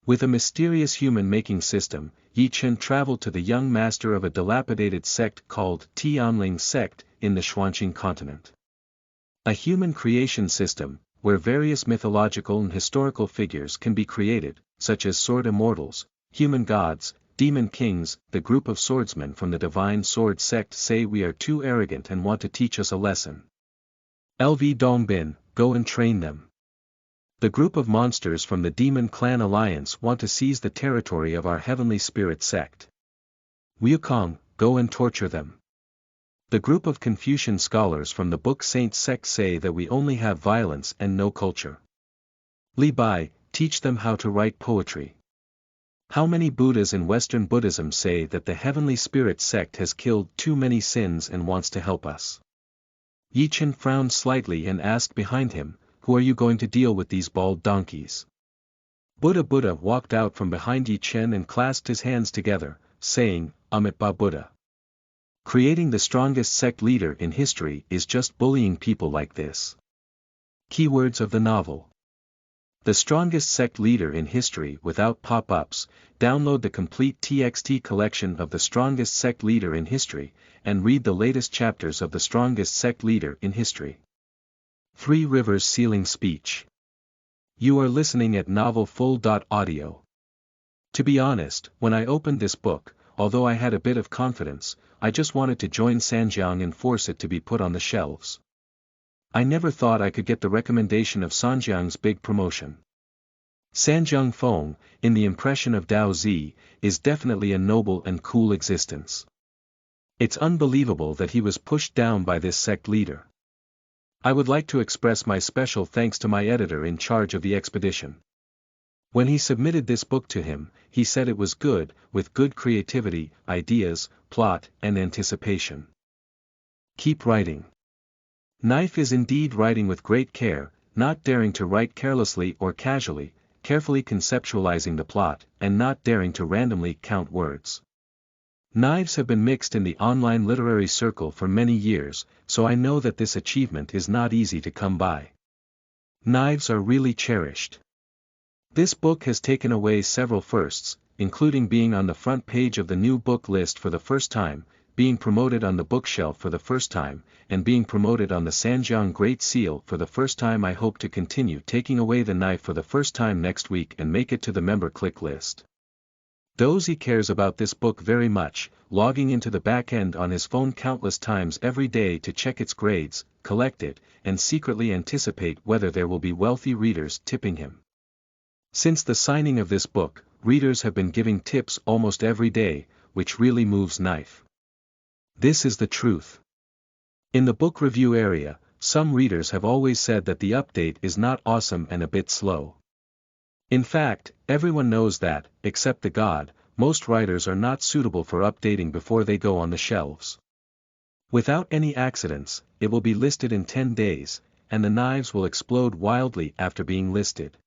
With a mysterious human-making system, Chen traveled to the young master of a dilapidated sect called Tianling Sect in the Xuanxing Continent. A human creation system, where various mythological and historical figures can be created, such as sword immortals, human gods, demon kings. The group of swordsmen from the Divine Sword Sect say we are too arrogant and want to teach us a lesson. LV Dongbin, go and train them. The group of monsters from the Demon Clan Alliance want to seize the territory of our Heavenly Spirit Sect. Wukong, go and torture them. The group of Confucian scholars from the Book Saints Sect say that we only have violence and no culture. Li Bai, teach them how to write poetry. How many Buddhas in Western Buddhism say that the Heavenly Spirit Sect has killed too many sins and wants to help us? Chen frowned slightly and asked behind him, who are you going to deal with these bald donkeys? Buddha walked out from behind Chen and clasped his hands together, saying, Amit Ba Buddha. Creating the strongest sect leader in history is just bullying people like this. Keywords of the novel. The strongest sect leader in history without pop-ups. Download the complete TXT collection of the strongest sect leader in history, and read the latest chapters of the strongest sect leader in history. Three Rivers Sealing Speech. You are listening at novelfull.audio. To be honest, when I opened this book, although I had a bit of confidence, I just wanted to join Sanjiang and force it to be put on the shelves. I never thought I could get the recommendation of Sanjiang's big promotion. Sanjiang Feng, in the impression of Dao Zi, is definitely a noble and cool existence. It's unbelievable that he was pushed down by this sect leader. I would like to express my special thanks to my editor in charge of the expedition. When he submitted this book to him, he said it was good, with good creativity, ideas, plot, and anticipation. Keep writing. Knife is indeed writing with great care, not daring to write carelessly or casually, carefully conceptualizing the plot, and not daring to randomly count words. Knives have been mixed in the online literary circle for many years, so I know that this achievement is not easy to come by. Knives are really cherished. This book has taken away several firsts, including being on the front page of the new book list for the first time, being promoted on the bookshelf for the first time, and being promoted on the Sanjiang Great Seal for the first time. I hope to continue taking away the knife for the first time next week and make it to the member click list. Dozy cares about this book very much, logging into the back end on his phone countless times every day to check its grades, collect it, and secretly anticipate whether there will be wealthy readers tipping him. Since the signing of this book, readers have been giving tips almost every day, which really moves Knife. This is the truth. In the book review area, some readers have always said that the update is not awesome and a bit slow. In fact, everyone knows that, except the god, most writers are not suitable for updating before they go on the shelves. Without any accidents, it will be listed in 10 days, and the knives will explode wildly after being listed.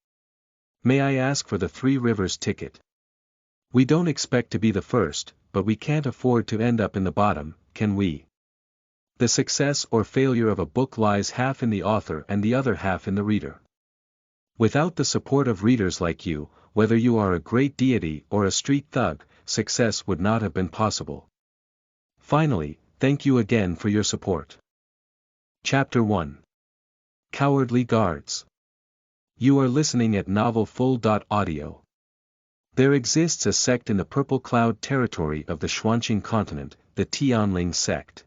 May I ask for the Three Rivers ticket? We don't expect to be the first, but we can't afford to end up in the bottom, can we? The success or failure of a book lies half in the author and the other half in the reader. Without the support of readers like you, whether you are a great deity or a street thug, success would not have been possible. Finally, thank you again for your support. Chapter 1. Cowardly Guards. You are listening at novelfull.audio. There exists a sect in the Purple Cloud territory of the Xuanxing Continent, the Tianling Sect.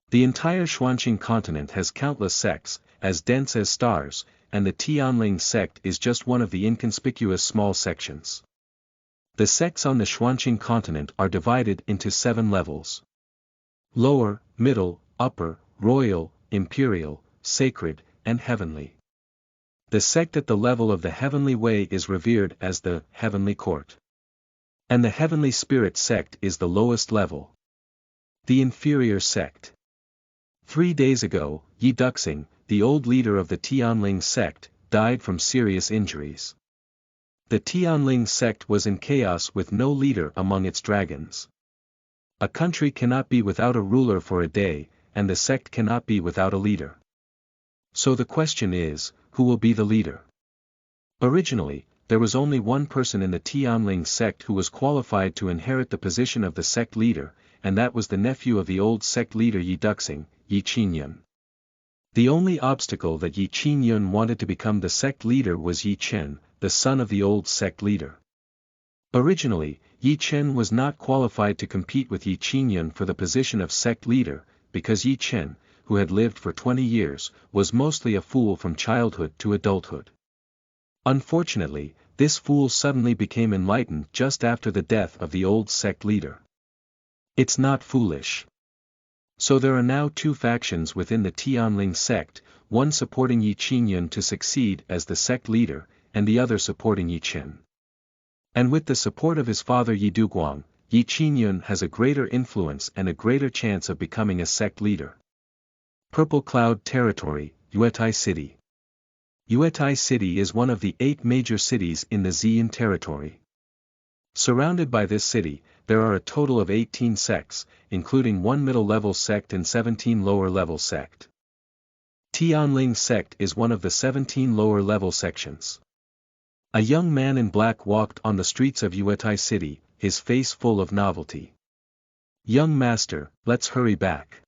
The entire Xuanxing Continent has countless sects, as dense as stars, and the Tianling Sect is just one of the inconspicuous small sections. The sects on the Xuanxing Continent are divided into 7 levels. Lower, middle, upper, royal, imperial, sacred, and heavenly. The sect at the level of the heavenly way is revered as the heavenly court. And the heavenly spirit sect is the lowest level. The inferior sect. 3 days ago, Duxing, the old leader of the Tianling Sect, died from serious injuries. The Tianling Sect was in chaos with no leader among its dragons. A country cannot be without a ruler for a day, and the sect cannot be without a leader. So the question is, who will be the leader? Originally, there was only one person in the Tianling Sect who was qualified to inherit the position of the sect leader, and that was the nephew of the old sect leader Yi Duxing, Yi Qingyun. The only obstacle that Yi Qingyun wanted to become the sect leader was Yi Chen, the son of the old sect leader. Originally, Yi Chen was not qualified to compete with Yi Qingyun for the position of sect leader, because Yi Chen, who had lived for 20 years, was mostly a fool from childhood to adulthood. Unfortunately, this fool suddenly became enlightened just after the death of the old sect leader. It's not foolish. So there are now two factions within the Tianling Sect, one supporting Yi Qingyun to succeed as the sect leader, and the other supporting Yi Chen. And with the support of his father Yi Duguang, Yi Qingyun has a greater influence and a greater chance of becoming a sect leader. Purple Cloud Territory, Yuetai City. Yuetai City is one of the 8 major cities in the Xian territory. Surrounded by this city, there are a total of 18 sects, including 1 middle-level sect and 17 lower-level sect. Tianling Sect is one of the 17 lower-level sections. A young man in black walked on the streets of Yuetai City, his face full of novelty. "Young master, let's hurry back.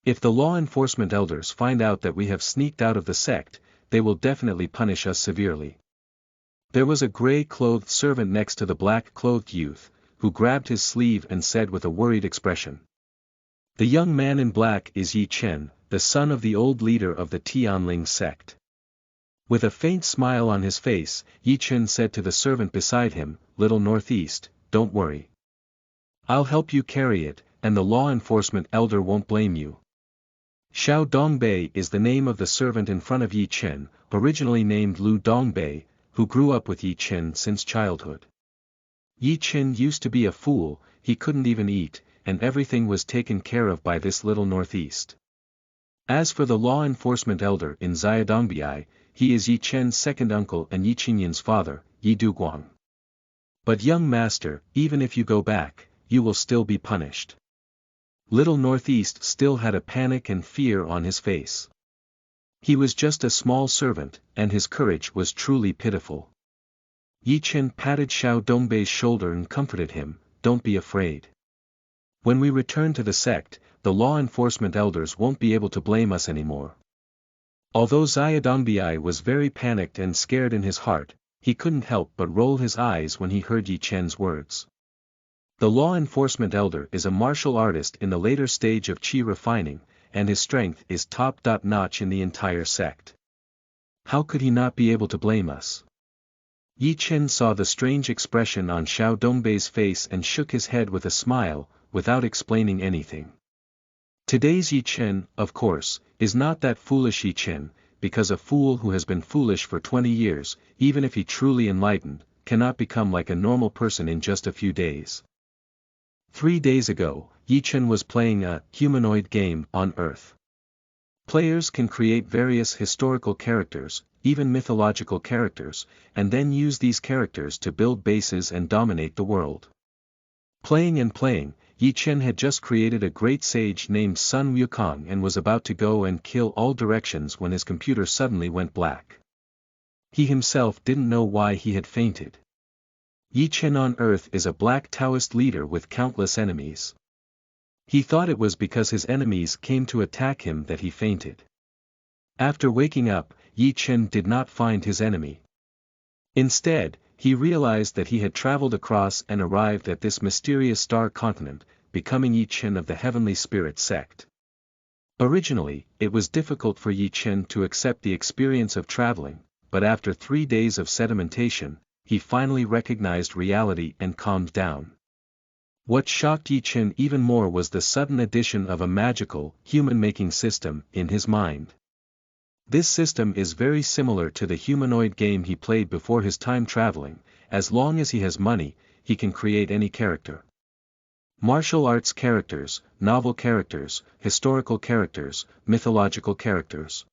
If the law enforcement elders find out that we have sneaked out of the sect, they will definitely punish us severely." There was a gray-clothed servant next to the black-clothed youth, who grabbed his sleeve and said with a worried expression. "The young man in black is Yi Chen, the son of the old leader of the Tianling Sect." With a faint smile on his face, Yi Chen said to the servant beside him, "Little Northeast, don't worry. I'll help you carry it, and the law enforcement elder won't blame you." Xiao Dongbei is the name of the servant in front of Yi Chen, originally named Lu Dongbei, who grew up with Yi Chen since childhood. Yi Chen used to be a fool, he couldn't even eat, and everything was taken care of by this little Northeast. As for the law enforcement elder in Xiaodongbi, he is Yi Chen's second uncle and Yi Qingyun's father, Yi Duguang. "But young master, even if you go back, you will still be punished." Little Northeast still had a panic and fear on his face. He was just a small servant, and his courage was truly pitiful. Yi Chen patted Xiao Dongbei's shoulder and comforted him, "Don't be afraid. When we return to the sect, the law enforcement elders won't be able to blame us anymore." Although Xiaodongbi was very panicked and scared in his heart, he couldn't help but roll his eyes when he heard Yi Chen's words. The law enforcement elder is a martial artist in the later stage of qi refining, and his strength is top-notch in the entire sect. How could he not be able to blame us? Yi Chen saw the strange expression on Xiao Dongbei's face and shook his head with a smile, without explaining anything. Today's Yi Chen, of course, is not that foolish Yi Chen, because a fool who has been foolish for 20 years, even if he truly enlightened, cannot become like a normal person in just a few days. 3 days ago, Yi Chen was playing a humanoid game on Earth. Players can create various historical characters, even mythological characters, and then use these characters to build bases and dominate the world. Playing and playing, Yi Chen had just created a great sage named Sun Wukong and was about to go and kill all directions when his computer suddenly went black. He himself didn't know why he had fainted. Yi Chen on Earth is a black Taoist leader with countless enemies. He thought it was because his enemies came to attack him that he fainted. After waking up, Yi Chen did not find his enemy. Instead, he realized that he had traveled across and arrived at this mysterious star continent, becoming Yi Chen of the Heavenly Spirit Sect. Originally, it was difficult for Yi Chen to accept the experience of traveling, but after 3 days of sedimentation, he finally recognized reality and calmed down. What shocked Yi Chen even more was the sudden addition of a magical, human-making system in his mind. This system is very similar to the humanoid game he played before his time traveling. As long as he has money, he can create any character. Martial arts characters, novel characters, historical characters, mythological characters.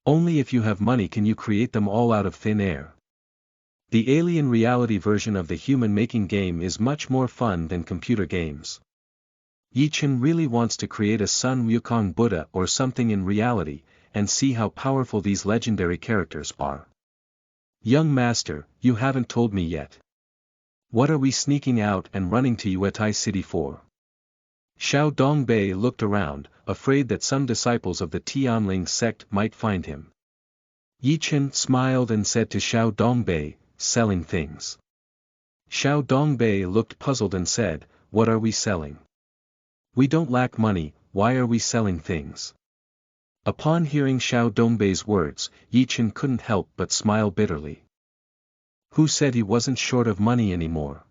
Only if you have money can you create them all out of thin air. The alien reality version of the human-making game is much more fun than computer games. Yi Chen really wants to create a Sun Wukong Buddha or something in reality, and see how powerful these legendary characters are. Young master, you haven't told me yet. What are we sneaking out and running to Yuetai City for? Xiao Dongbei looked around, afraid that some disciples of the Tianling Sect might find him. Yi Chen smiled and said to Xiao Dongbei, selling things. Xiao Dongbei looked puzzled and said, what are we selling? We don't lack money, why are we selling things? Upon hearing Xiao Dongbei's words, Yi Chen couldn't help but smile bitterly. Who said he wasn't short of money anymore?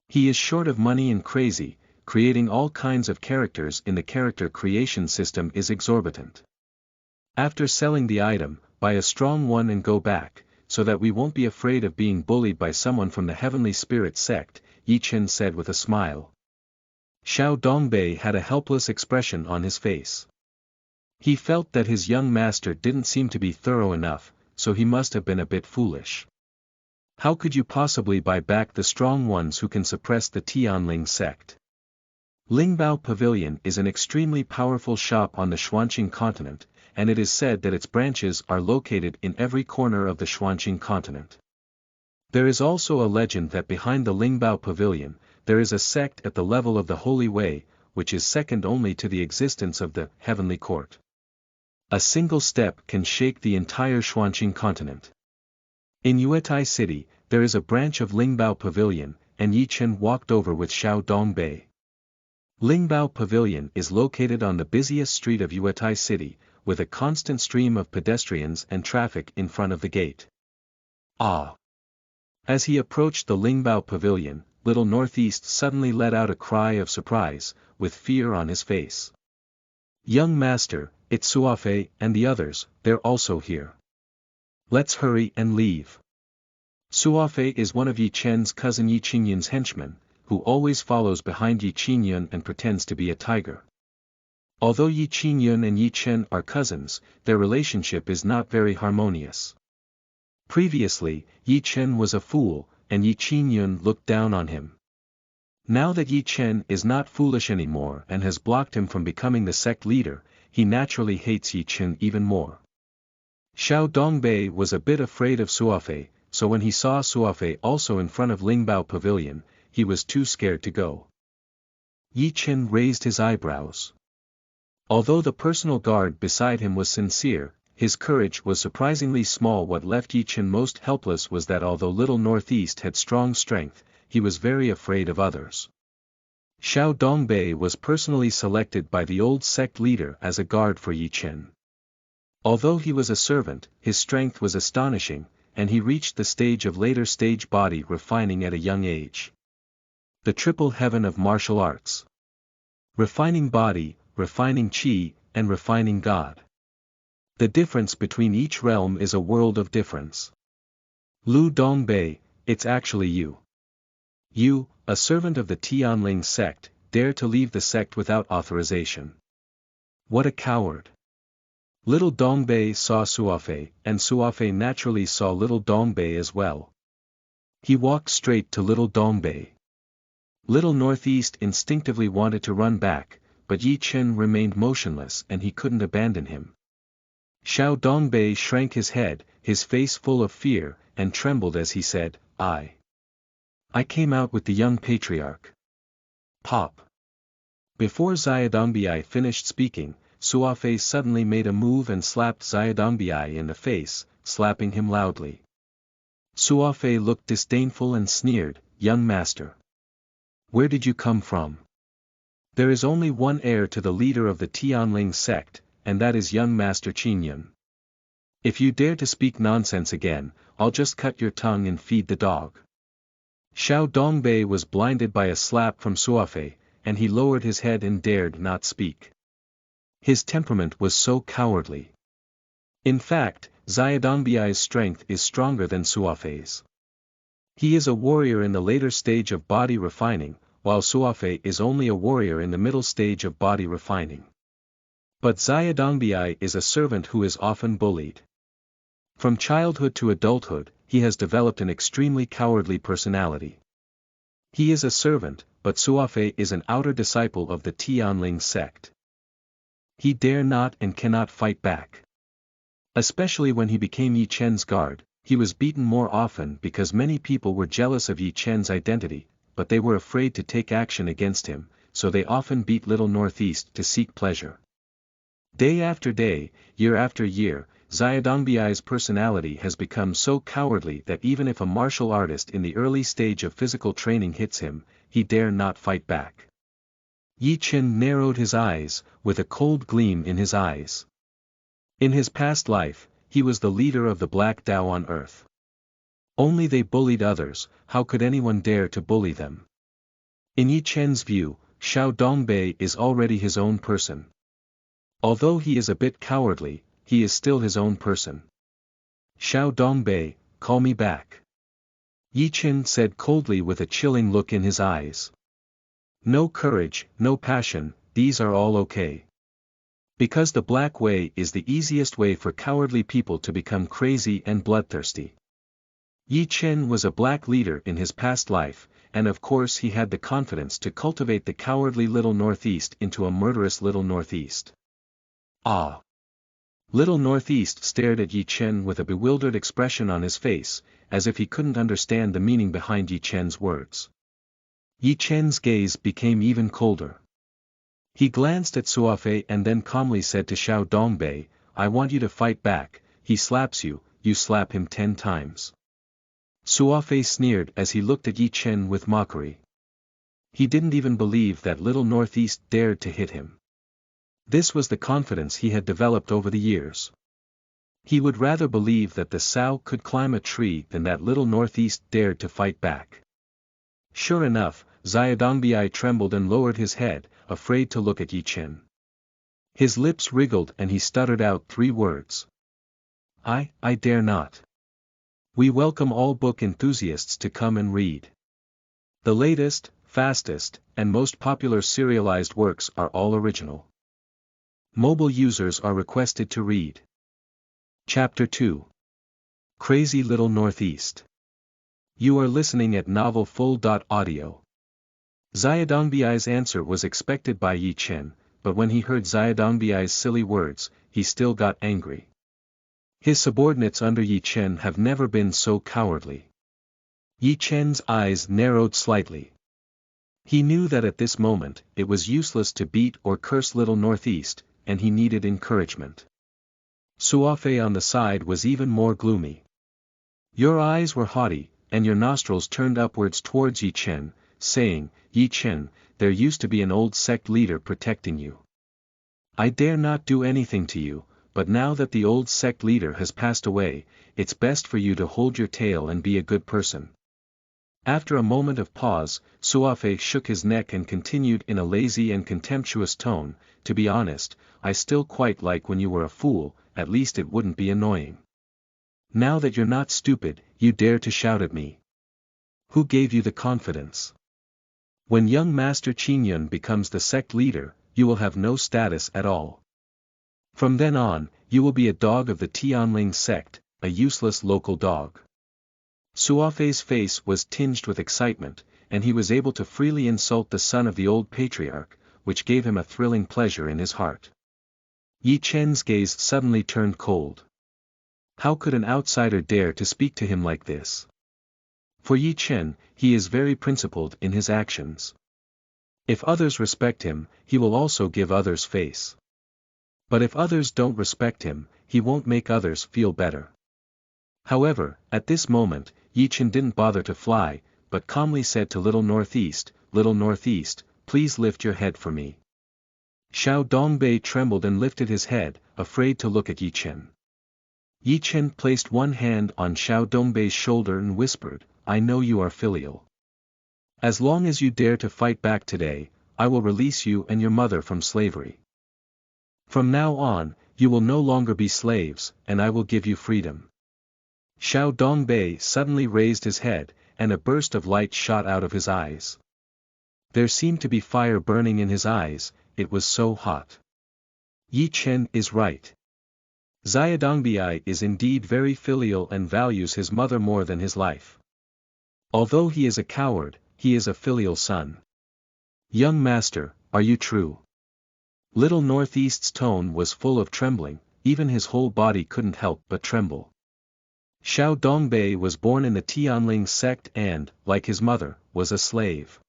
He is short of money and crazy. Creating all kinds of characters in the character creation system is exorbitant. After selling the item, buy a strong one and go back, so that we won't be afraid of being bullied by someone from the Heavenly Spirit Sect, Yi Chen said with a smile. Xiao Dongbei had a helpless expression on his face. He felt that his young master didn't seem to be thorough enough, so he must have been a bit foolish. How could you possibly buy back the strong ones who can suppress the Tianling Sect? Lingbao Pavilion is an extremely powerful shop on the Xuanxing Continent, and it is said that its branches are located in every corner of the Xuanxing Continent. There is also a legend that behind the Lingbao Pavilion, there is a sect at the level of the Holy Way, which is second only to the existence of the Heavenly Court. A single step can shake the entire Xuanxing Continent. In Yuetai City, there is a branch of Lingbao Pavilion, and Yi Chen walked over with Xiao Dongbei. Lingbao Pavilion is located on the busiest street of Yuetai City, with a constant stream of pedestrians and traffic in front of the gate. Ah! As he approached the Lingbao Pavilion, Little Northeast suddenly let out a cry of surprise, with fear on his face. Young master, it's Suafei and the others, they're also here. Let's hurry and leave. Suafei is one of Yi Chen's cousin Yi Qingyun's henchmen, who always follows behind Yi Qingyun and pretends to be a tiger. Although Yi Qingyun and Yi Chen are cousins, their relationship is not very harmonious. Previously, Yi Chen was a fool, and Yi Qingyun looked down on him. Now that Yi Chen is not foolish anymore and has blocked him from becoming the sect leader, he naturally hates Yi Chen even more. Xiao Dongbei was a bit afraid of Suafei, so when he saw Suafei also in front of Lingbao Pavilion, he was too scared to go. Yi Chen raised his eyebrows. Although the personal guard beside him was sincere, his courage was surprisingly small. What left Yi Chen most helpless was that although Little Northeast had strong strength, he was very afraid of others. Xiao Dongbei was personally selected by the old sect leader as a guard for Yi Chen. Although he was a servant, his strength was astonishing, and he reached the stage of later stage body refining at a young age. The triple heaven of martial arts. Refining body, refining chi, and refining God. The difference between each realm is a world of difference. Lu Dongbei, it's actually you. You, a servant of the Tianling Sect, dare to leave the sect without authorization. What a coward. Little Dongbei saw Suafei, and Suafei naturally saw Little Dongbei as well. He walked straight to Little Dongbei. Little Northeast instinctively wanted to run back, but Yi Chen remained motionless and he couldn't abandon him. Xiao Dongbei shrank his head, his face full of fear, and trembled as he said, I came out with the young patriarch. Pop. Before Xiaodongbi finished speaking, Suafei suddenly made a move and slapped Xiaodongbi in the face, slapping him loudly. Suafei looked disdainful and sneered, young master. Where did you come from? There is only one heir to the leader of the Tianling Sect, and that is young master Qingyun. If you dare to speak nonsense again, I'll just cut your tongue and feed the dog. Xiao Dongbei was blinded by a slap from Suafei, and he lowered his head and dared not speak. His temperament was so cowardly. In fact, Xiaodongbi's strength is stronger than Suafei's. He is a warrior in the later stage of body refining, while Suafei is only a warrior in the middle stage of body refining. But Xiaodongbi is a servant who is often bullied. From childhood to adulthood, he has developed an extremely cowardly personality. He is a servant, but Suafei is an outer disciple of the Tianling Sect. He dare not and cannot fight back. Especially when he became Yi Chen's guard, He was beaten more often because many people were jealous of Yi Chen's identity, but they were afraid to take action against him, so they often beat Little Northeast to seek pleasure. Day after day, year after year, Xiaodongbi's personality has become so cowardly that even if a martial artist in the early stage of physical training hits him, he dare not fight back. Yi Chen narrowed his eyes, with a cold gleam in his eyes. In his past life, he was the leader of the Black Dao on earth. Only they bullied others, how could anyone dare to bully them? In Yi Chen's view, Xiao Dongbei is already his own person. Although he is a bit cowardly, he is still his own person. Xiao Dongbei, call me back. Yi Chen said coldly with a chilling look in his eyes. No courage, no passion, these are all okay. Because the black way is the easiest way for cowardly people to become crazy and bloodthirsty. Yi Chen was a black leader in his past life, and of course he had the confidence to cultivate the cowardly Little Northeast into a murderous Little Northeast. Ah! Little Northeast stared at Yi Chen with a bewildered expression on his face, as if he couldn't understand the meaning behind Yi Chen's words. Yi Chen's gaze became even colder. He glanced at Suofei and then calmly said to Xiao Dongbei, I want you to fight back. He slaps you, you slap him 10 times. Suofei sneered as he looked at Yi Chen with mockery. He didn't even believe that Little Northeast dared to hit him. This was the confidence he had developed over the years. He would rather believe that the sow could climb a tree than that Little Northeast dared to fight back. Sure enough, Xiaodongbi trembled and lowered his head, afraid to look at Yi Chen. His lips wriggled and he stuttered out 3 words. I dare not. We welcome all book enthusiasts to come and read. The latest, fastest, and most popular serialized works are all original. Mobile users are requested to read. Chapter 2. Crazy Little Northeast. You are listening at novelfull.audio. Xiaodongbi's answer was expected by Yi Chen, but when he heard Xiaodongbi's silly words, he still got angry. His subordinates under Yi Chen have never been so cowardly. Yi Chen's eyes narrowed slightly. He knew that at this moment, it was useless to beat or curse Little Northeast, and he needed encouragement. Suofei on the side was even more gloomy. Your eyes were haughty, and your nostrils turned upwards towards Yi Chen, saying, Yi Chen, there used to be an old sect leader protecting you. I dare not do anything to you, but now that the old sect leader has passed away, it's best for you to hold your tail and be a good person. After a moment of pause, Suofei shook his neck and continued in a lazy and contemptuous tone, to be honest, I still quite like when you were a fool, at least it wouldn't be annoying. Now that you're not stupid, you dare to shout at me. Who gave you the confidence? When young Master Qingyun becomes the sect leader, you will have no status at all. From then on, you will be a dog of the Tianling Sect, a useless local dog. Suofei's face was tinged with excitement, and he was able to freely insult the son of the old patriarch, which gave him a thrilling pleasure in his heart. Yi Chen's gaze suddenly turned cold. How could an outsider dare to speak to him like this? For Yi Chen, he is very principled in his actions. If others respect him, he will also give others face. But if others don't respect him, he won't make others feel better. However, at this moment, Yi Chen didn't bother to fly, but calmly said to Little Northeast, please lift your head for me. Xiao Dongbei trembled and lifted his head, afraid to look at Yi Chen. Yi Chen placed one hand on Xiao Dongbei's shoulder and whispered, I know you are filial. As long as you dare to fight back today, I will release you and your mother from slavery. From now on, you will no longer be slaves, and I will give you freedom. Xiao Dongbei suddenly raised his head, and a burst of light shot out of his eyes. There seemed to be fire burning in his eyes, it was so hot. Yi Chen is right. Xiaodongbi is indeed very filial and values his mother more than his life. Although he is a coward, he is a filial son. Young master, are you true? Little Northeast's tone was full of trembling, even his whole body couldn't help but tremble. Xiao Dongbei was born in the Tianling Sect and, like his mother, was a slave.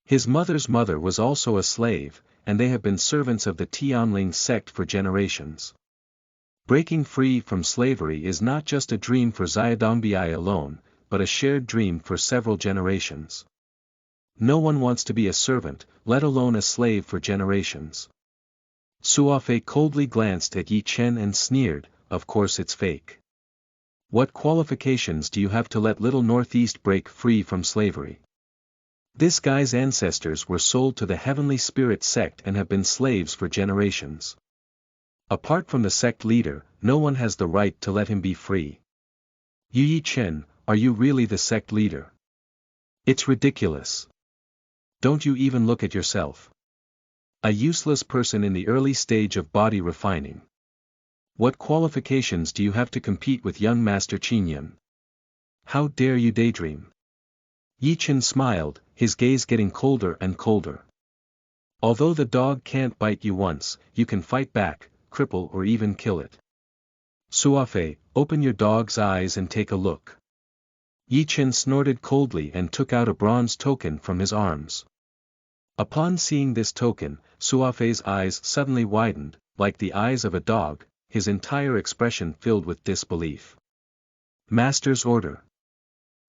His mother's mother was also a slave, and they have been servants of the Tianling Sect for generations. Breaking free from slavery is not just a dream for Xiaodongbi alone, but a shared dream for several generations. No one wants to be a servant, let alone a slave for generations. Suofei coldly glanced at Yi Chen and sneered, of course it's fake. What qualifications do you have to let Little Northeast break free from slavery? This guy's ancestors were sold to the Heavenly Spirit Sect and have been slaves for generations. Apart from the sect leader, no one has the right to let him be free. Yi Chen, are you really the sect leader? It's ridiculous. Don't you even look at yourself? A useless person in the early stage of body refining. What qualifications do you have to compete with young Master Qinyan? How dare you daydream? Yi Chen smiled, his gaze getting colder and colder. Although the dog can't bite you once, you can fight back, cripple or even kill it. Suofei, open your dog's eyes and take a look. Yi Chen snorted coldly and took out a bronze token from his arms. Upon seeing this token, Suofei's eyes suddenly widened, like the eyes of a dog, his entire expression filled with disbelief. Master's order.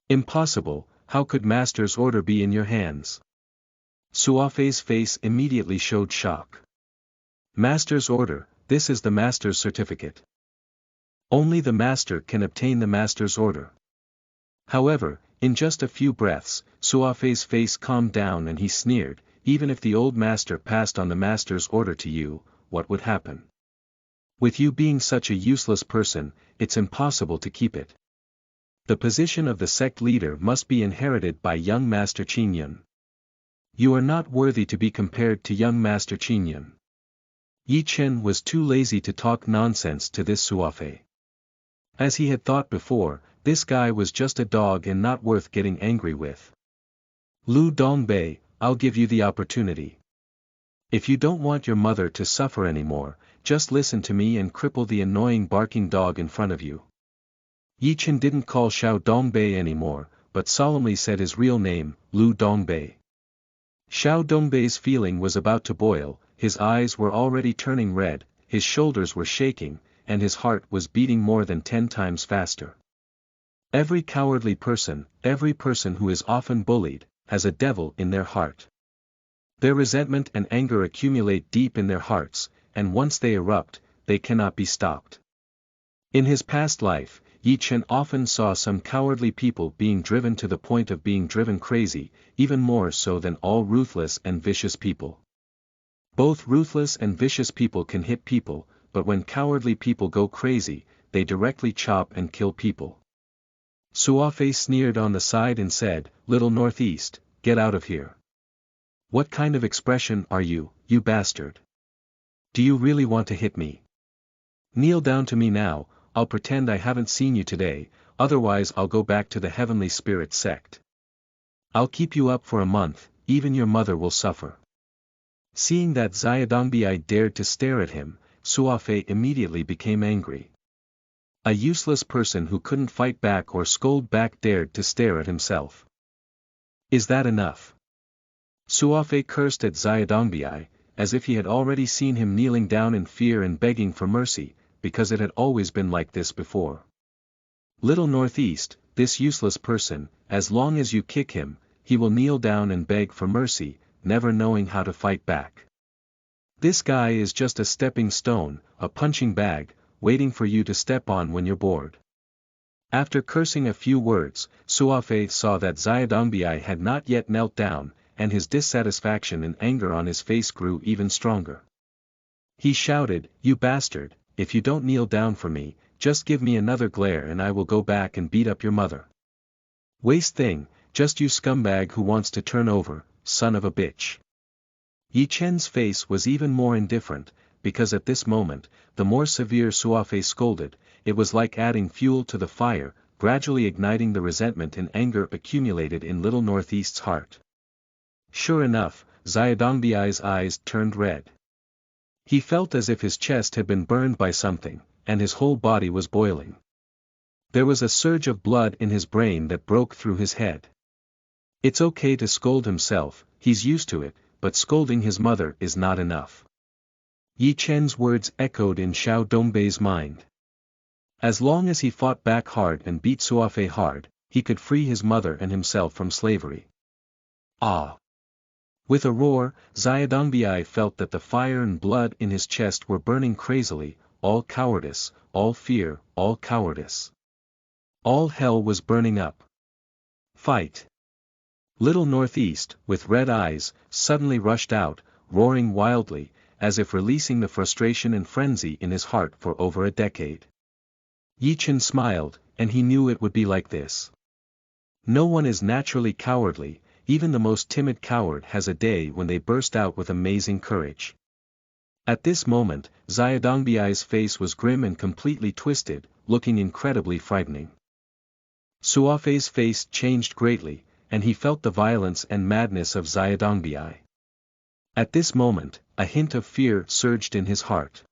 Impossible, how could Master's order be in your hands? Suofei's face immediately showed shock. Master's order, this is the Master's certificate. Only the Master can obtain the Master's order. However, in just a few breaths, Suofei's face calmed down and he sneered, even if the old Master passed on the Master's order to you, what would happen? With you being such a useless person, it's impossible to keep it. The position of the sect leader must be inherited by young Master Qinyan. You are not worthy to be compared to young Master Qinyan. Yi Chen was too lazy to talk nonsense to this Suofei. As he had thought before, this guy was just a dog and not worth getting angry with. Lu Dongbei, I'll give you the opportunity. If you don't want your mother to suffer anymore, just listen to me and cripple the annoying barking dog in front of you. Yi Chen didn't call Xiao Dongbei anymore, but solemnly said his real name, Lu Dongbei. Xiao Dongbei's feeling was about to boil, his eyes were already turning red, his shoulders were shaking, and his heart was beating more than 10 times faster. Every cowardly person, every person who is often bullied, has a devil in their heart. Their resentment and anger accumulate deep in their hearts, and once they erupt, they cannot be stopped. In his past life, Yi Chen often saw some cowardly people being driven to the point of being driven crazy, even more so than all ruthless and vicious people. Both ruthless and vicious people can hit people, but when cowardly people go crazy, they directly chop and kill people. Suofei sneered on the side and said, Little Northeast, get out of here. What kind of expression are you, you bastard? Do you really want to hit me? Kneel down to me now, I'll pretend I haven't seen you today, otherwise I'll go back to the Heavenly Spirit Sect. I'll keep you up for a month, even your mother will suffer. Seeing that Xiaodongbi dared to stare at him, Suofei immediately became angry. A useless person who couldn't fight back or scold back dared to stare at himself. Is that enough? Suofei cursed at Xiaodongbi, as if he had already seen him kneeling down in fear and begging for mercy, because it had always been like this before. Little Northeast, this useless person, as long as you kick him, he will kneel down and beg for mercy, never knowing how to fight back. This guy is just a stepping stone, a punching bag, waiting for you to step on when you're bored. After cursing a few words, Suofei saw that Xiaodongbi had not yet knelt down, and his dissatisfaction and anger on his face grew even stronger. He shouted, You bastard, if you don't kneel down for me, just give me another glare and I will go back and beat up your mother. Waste thing, just you scumbag who wants to turn over, son of a bitch. Yi Chen's face was even more indifferent, because at this moment, the more severe Suofei scolded, it was like adding fuel to the fire, gradually igniting the resentment and anger accumulated in Little Northeast's heart. Sure enough, Xiaodongbi's eyes turned red. He felt as if his chest had been burned by something, and his whole body was boiling. There was a surge of blood in his brain that broke through his head. It's okay to scold himself, he's used to it, but scolding his mother is not enough. Yi Chen's words echoed in Xiao Dongbei's mind. As long as he fought back hard and beat Suofei hard, he could free his mother and himself from slavery. Ah! With a roar, Xiaodongbi felt that the fire and blood in his chest were burning crazily, all cowardice, all fear, all cowardice. All hell was burning up. Fight! Little Northeast, with red eyes, suddenly rushed out, roaring wildly, as if releasing the frustration and frenzy in his heart for over a decade. Yi Chen smiled, and he knew it would be like this. No one is naturally cowardly, even the most timid coward has a day when they burst out with amazing courage. At this moment, Xiaodongbi's face was grim and completely twisted, looking incredibly frightening. Suofei's face changed greatly, and he felt the violence and madness of Xiaodongbi. At this moment, a hint of fear surged in his heart.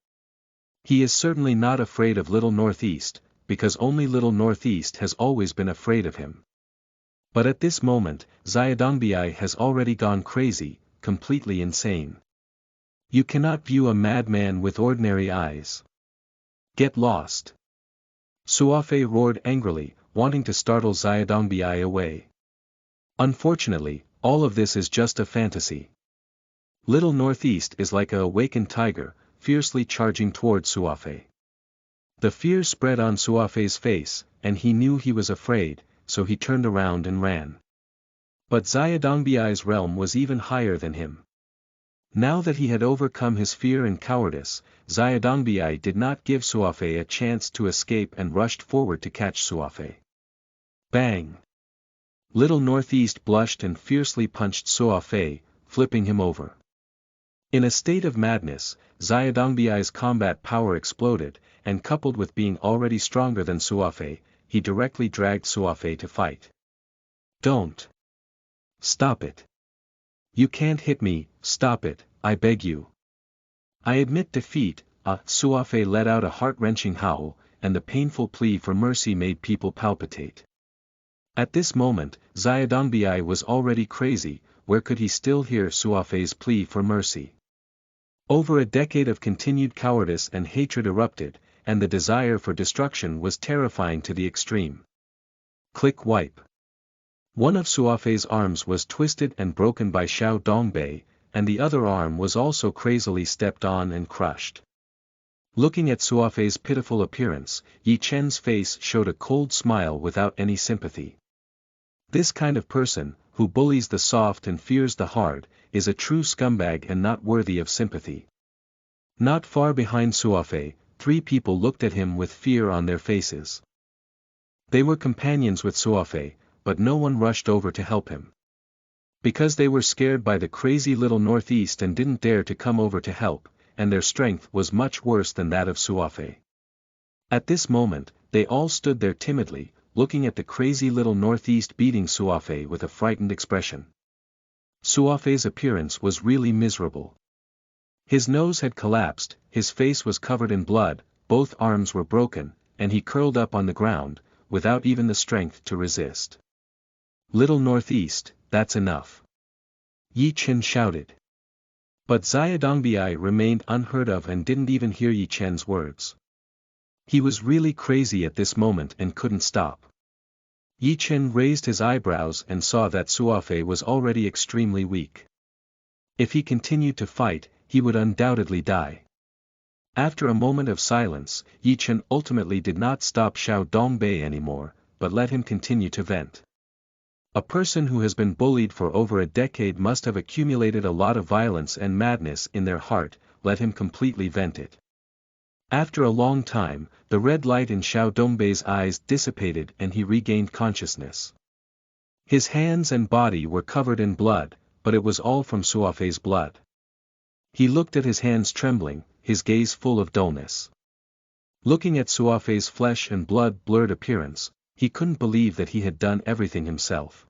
He is certainly not afraid of Little Northeast, because only Little Northeast has always been afraid of him. But at this moment, Xiaodongbi has already gone crazy, completely insane. You cannot view a madman with ordinary eyes. Get lost! Suofei roared angrily, wanting to startle Xiaodongbi away. Unfortunately, all of this is just a fantasy. Little Northeast is like a awakened tiger, fiercely charging toward Suofei. The fear spread on Suofei's face, and he knew he was afraid, so he turned around and ran. But Xiaodongbi's realm was even higher than him. Now that he had overcome his fear and cowardice, Xiaodongbi did not give Suofei a chance to escape and rushed forward to catch Suofei. Bang! Little Northeast blushed and fiercely punched Suofei, flipping him over. In a state of madness, Xiaodongbi's combat power exploded, and coupled with being already stronger than Suofei, he directly dragged Suofei to fight. Don't! Stop it! You can't hit me, stop it, I beg you. I admit defeat. Suofei let out a heart-wrenching howl, and the painful plea for mercy made people palpitate. At this moment, Xiaodongbi was already crazy, where could he still hear Suofei's plea for mercy? Over a decade of continued cowardice and hatred erupted, and the desire for destruction was terrifying to the extreme. Click wipe. One of Suofei's arms was twisted and broken by Xiao Dongbei, and the other arm was also crazily stepped on and crushed. Looking at Suofei's pitiful appearance, Yi Chen's face showed a cold smile without any sympathy. This kind of person, who bullies the soft and fears the hard, is a true scumbag and not worthy of sympathy. Not far behind Suofei, 3 people looked at him with fear on their faces. They were companions with Suofei, but no one rushed over to help him. Because they were scared by the crazy Little Northeast and didn't dare to come over to help, and their strength was much worse than that of Suofei. At this moment, they all stood there timidly, looking at the crazy Little Northeast beating Suofei with a frightened expression. Suofei's appearance was really miserable. His nose had collapsed, his face was covered in blood, both arms were broken, and he curled up on the ground, without even the strength to resist. Little Northeast, that's enough. Yi Chen shouted. But Xiaodongbi remained unheard of and didn't even hear Yi Chen's words. He was really crazy at this moment and couldn't stop. Yi Chen raised his eyebrows and saw that Suofei was already extremely weak. If he continued to fight, he would undoubtedly die. After a moment of silence, Yi Chen ultimately did not stop Xiao Dongbei anymore, but let him continue to vent. A person who has been bullied for over a decade must have accumulated a lot of violence and madness in their heart, let him completely vent it. After a long time, the red light in Xiao Dongbei's eyes dissipated and he regained consciousness. His hands and body were covered in blood, but it was all from Suofei's blood. He looked at his hands trembling, his gaze full of dullness. Looking at Suofei's flesh and blood blurred appearance, he couldn't believe that he had done everything himself.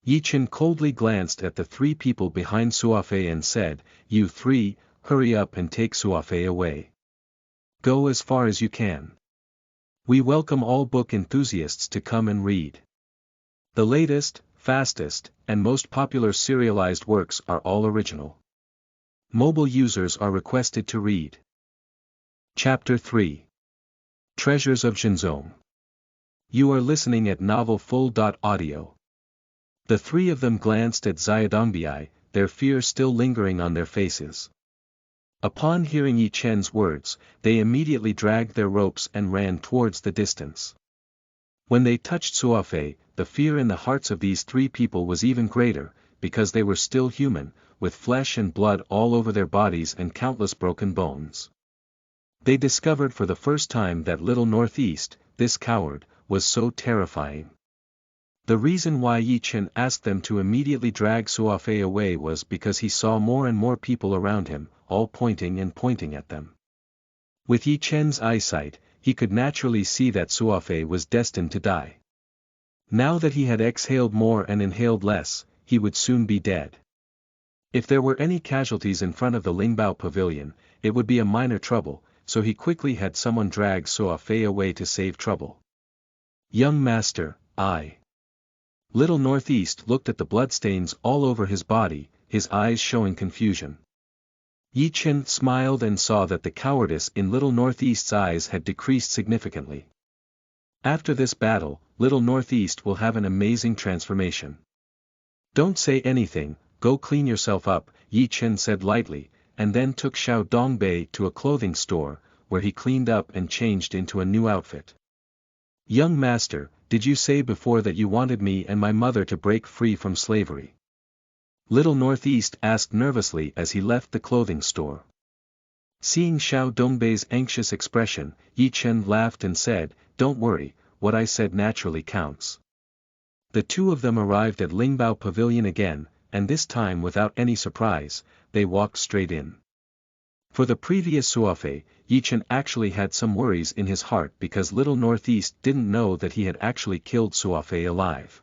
Yi Chen coldly glanced at the 3 people behind Suofei and said, "You 3, hurry up and take Suofei away. Go as far as you can. We welcome all book enthusiasts to come and read. The latest, fastest, and most popular serialized works are all original. Mobile users are requested to read. Chapter 3. Treasures of Zhenzong. You are listening at novelfull.audio. The three of them glanced at Dongbin, their fear still lingering on their faces. Upon hearing Yi Chen's words, they immediately dragged their ropes and ran towards the distance. When they touched Suofei, the fear in the hearts of these three people was even greater, because they were still human, with flesh and blood all over their bodies and countless broken bones. They discovered for the first time that little Northeast, this coward, was so terrifying. The reason why Yi Chen asked them to immediately drag Suofei away was because he saw more and more people around him, all pointing at them. With Yi Chen's eyesight, he could naturally see that Suofei was destined to die. Now that he had exhaled more and inhaled less, he would soon be dead. If there were any casualties in front of the Lingbao Pavilion, it would be a minor trouble, so he quickly had someone drag Suofei away to save trouble. Young master, Little Northeast looked at the bloodstains all over his body, his eyes showing confusion. Yi Chen smiled and saw that the cowardice in Little Northeast's eyes had decreased significantly. After this battle, Little Northeast will have an amazing transformation. Don't say anything, go clean yourself up, Yi Chen said lightly, and then took Xiao Dongbei to a clothing store, where he cleaned up and changed into a new outfit. Young master, did you say before that you wanted me and my mother to break free from slavery? Little Northeast asked nervously as he left the clothing store. Seeing Xiao Dongbei's anxious expression, Yi Chen laughed and said, "Don't worry, what I said naturally counts." The two of them arrived at Lingbao Pavilion again, and this time without any surprise, they walked straight in. For the previous Suofei, Yi Chen actually had some worries in his heart because Little Northeast didn't know that he had actually killed Suofei alive.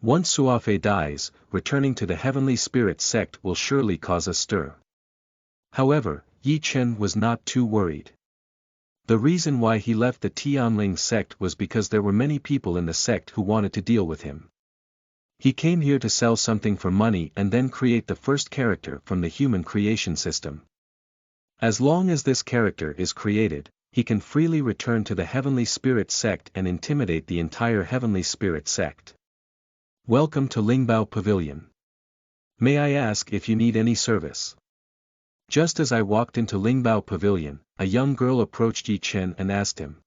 Once Suofei dies, returning to the Heavenly Spirit Sect will surely cause a stir. However, Yi Chen was not too worried. The reason why he left the Tianling Sect was because there were many people in the sect who wanted to deal with him. He came here to sell something for money and then create the first character from the human creation system. As long as this character is created, he can freely return to the Heavenly Spirit Sect and intimidate the entire Heavenly Spirit Sect. Welcome to Lingbao Pavilion. May I ask if you need any service? Just as I walked into Lingbao Pavilion, a young girl approached Yi Chen and asked him.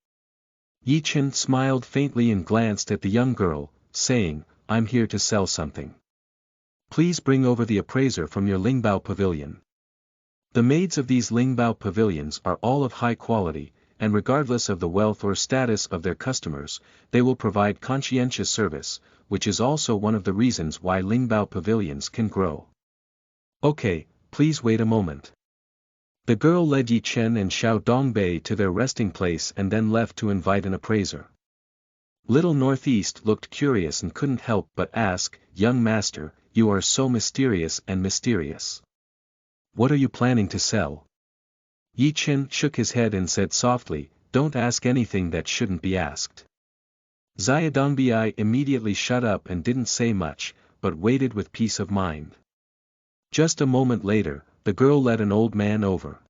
Yi Chen smiled faintly and glanced at the young girl, saying, "I'm here to sell something. Please bring over the appraiser from your Lingbao Pavilion." The maids of these Lingbao pavilions are all of high quality, and regardless of the wealth or status of their customers, they will provide conscientious service, which is also one of the reasons why Lingbao pavilions can grow. Okay, please wait a moment. The girl led Yi Chen and Xiao Dongbei to their resting place and then left to invite an appraiser. Little Northeast looked curious and couldn't help but ask, "Young master, you are so mysterious and mysterious. What are you planning to sell?" Yi Chen shook his head and said softly, "Don't ask anything that shouldn't be asked." Dongbin immediately shut up and didn't say much, but waited with peace of mind. Just a moment later, the girl led an old man over.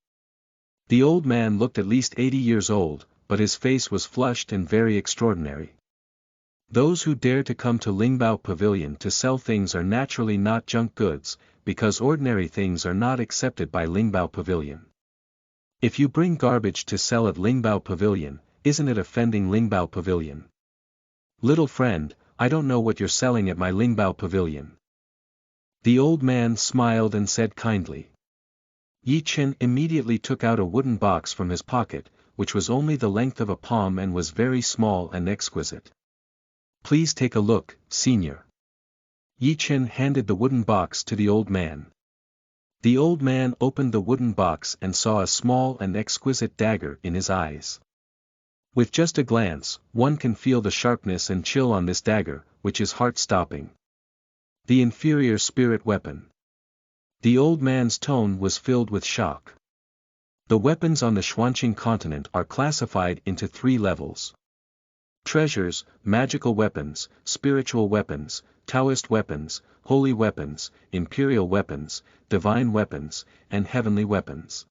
The old man looked at least 80 years old, but his face was flushed and very extraordinary. Those who dare to come to Lingbao Pavilion to sell things are naturally not junk goods, because ordinary things are not accepted by Lingbao Pavilion. If you bring garbage to sell at Lingbao Pavilion, isn't it offending Lingbao Pavilion? Little friend, I don't know what you're selling at my Lingbao Pavilion. The old man smiled and said kindly. Yi Chen immediately took out a wooden box from his pocket, which was only the length of a palm and was very small and exquisite. Please take a look, senior. Yi Chen handed the wooden box to the old man. The old man opened the wooden box and saw a small and exquisite dagger in his eyes. With just a glance, one can feel the sharpness and chill on this dagger, which is heart-stopping. The inferior spirit weapon. The old man's tone was filled with shock. The weapons on the Xuanxing Continent are classified into 3 levels. Treasures, magical weapons, spiritual weapons, Taoist weapons, holy weapons, imperial weapons, divine weapons, and heavenly weapons.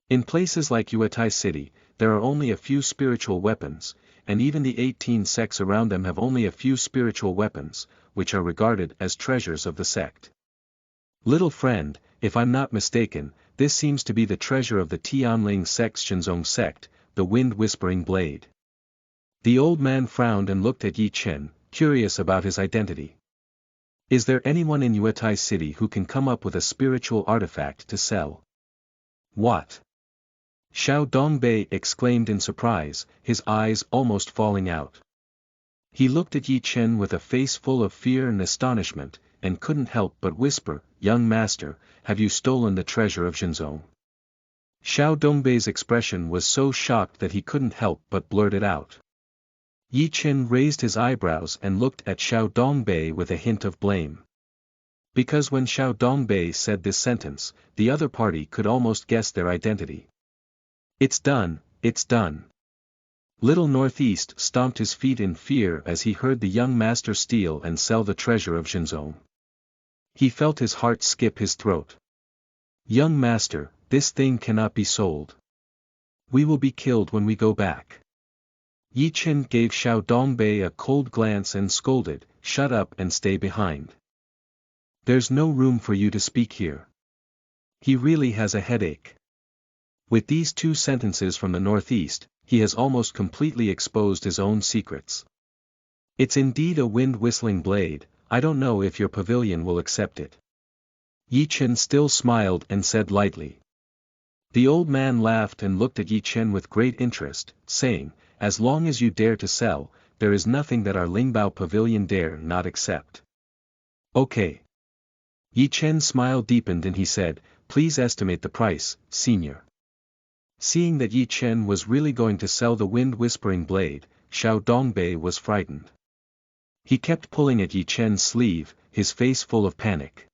In places like Yuetai City, there are only a few spiritual weapons, and even the 18 sects around them have only a few spiritual weapons, which are regarded as treasures of the sect. Little friend, if I'm not mistaken, this seems to be the treasure of the Tianling Sect's Zhenzong sect, the wind-whispering blade. The old man frowned and looked at Chen, curious about his identity. Is there anyone in Yuetai City who can come up with a spiritual artifact to sell? What? Xiao Dongbin exclaimed in surprise, his eyes almost falling out. He looked at Chen with a face full of fear and astonishment, and couldn't help but whisper, "Young master, have you stolen the treasure of Zhenzong?" Xiao Dongbin's expression was so shocked that he couldn't help but blurt it out. Chen raised his eyebrows and looked at Xiao Dongbin with a hint of blame. Because when Xiao Dongbin said this sentence, the other party could almost guess their identity. It's done, it's done. Little Northeast stomped his feet in fear as he heard the young master steal and sell the treasure of Zhenzong. He felt his heart skip his throat. Young master, this thing cannot be sold. We will be killed when we go back. Chen gave Xiao Dongbin a cold glance and scolded, "Shut up and stay behind. There's no room for you to speak here. He really has a headache." With these 2 sentences from the Northeast, he has almost completely exposed his own secrets. It's indeed a wind-whistling blade, I don't know if your pavilion will accept it. Chen still smiled and said lightly. The old man laughed and looked at Chen with great interest, saying, "As long as you dare to sell, there is nothing that our Lingbao pavilion dare not accept." Okay. Chen's smile deepened and he said, "Please estimate the price, senior." Seeing that Chen was really going to sell the wind-whispering blade, Xiao Dongbin was frightened. He kept pulling at Chen's sleeve, his face full of panic.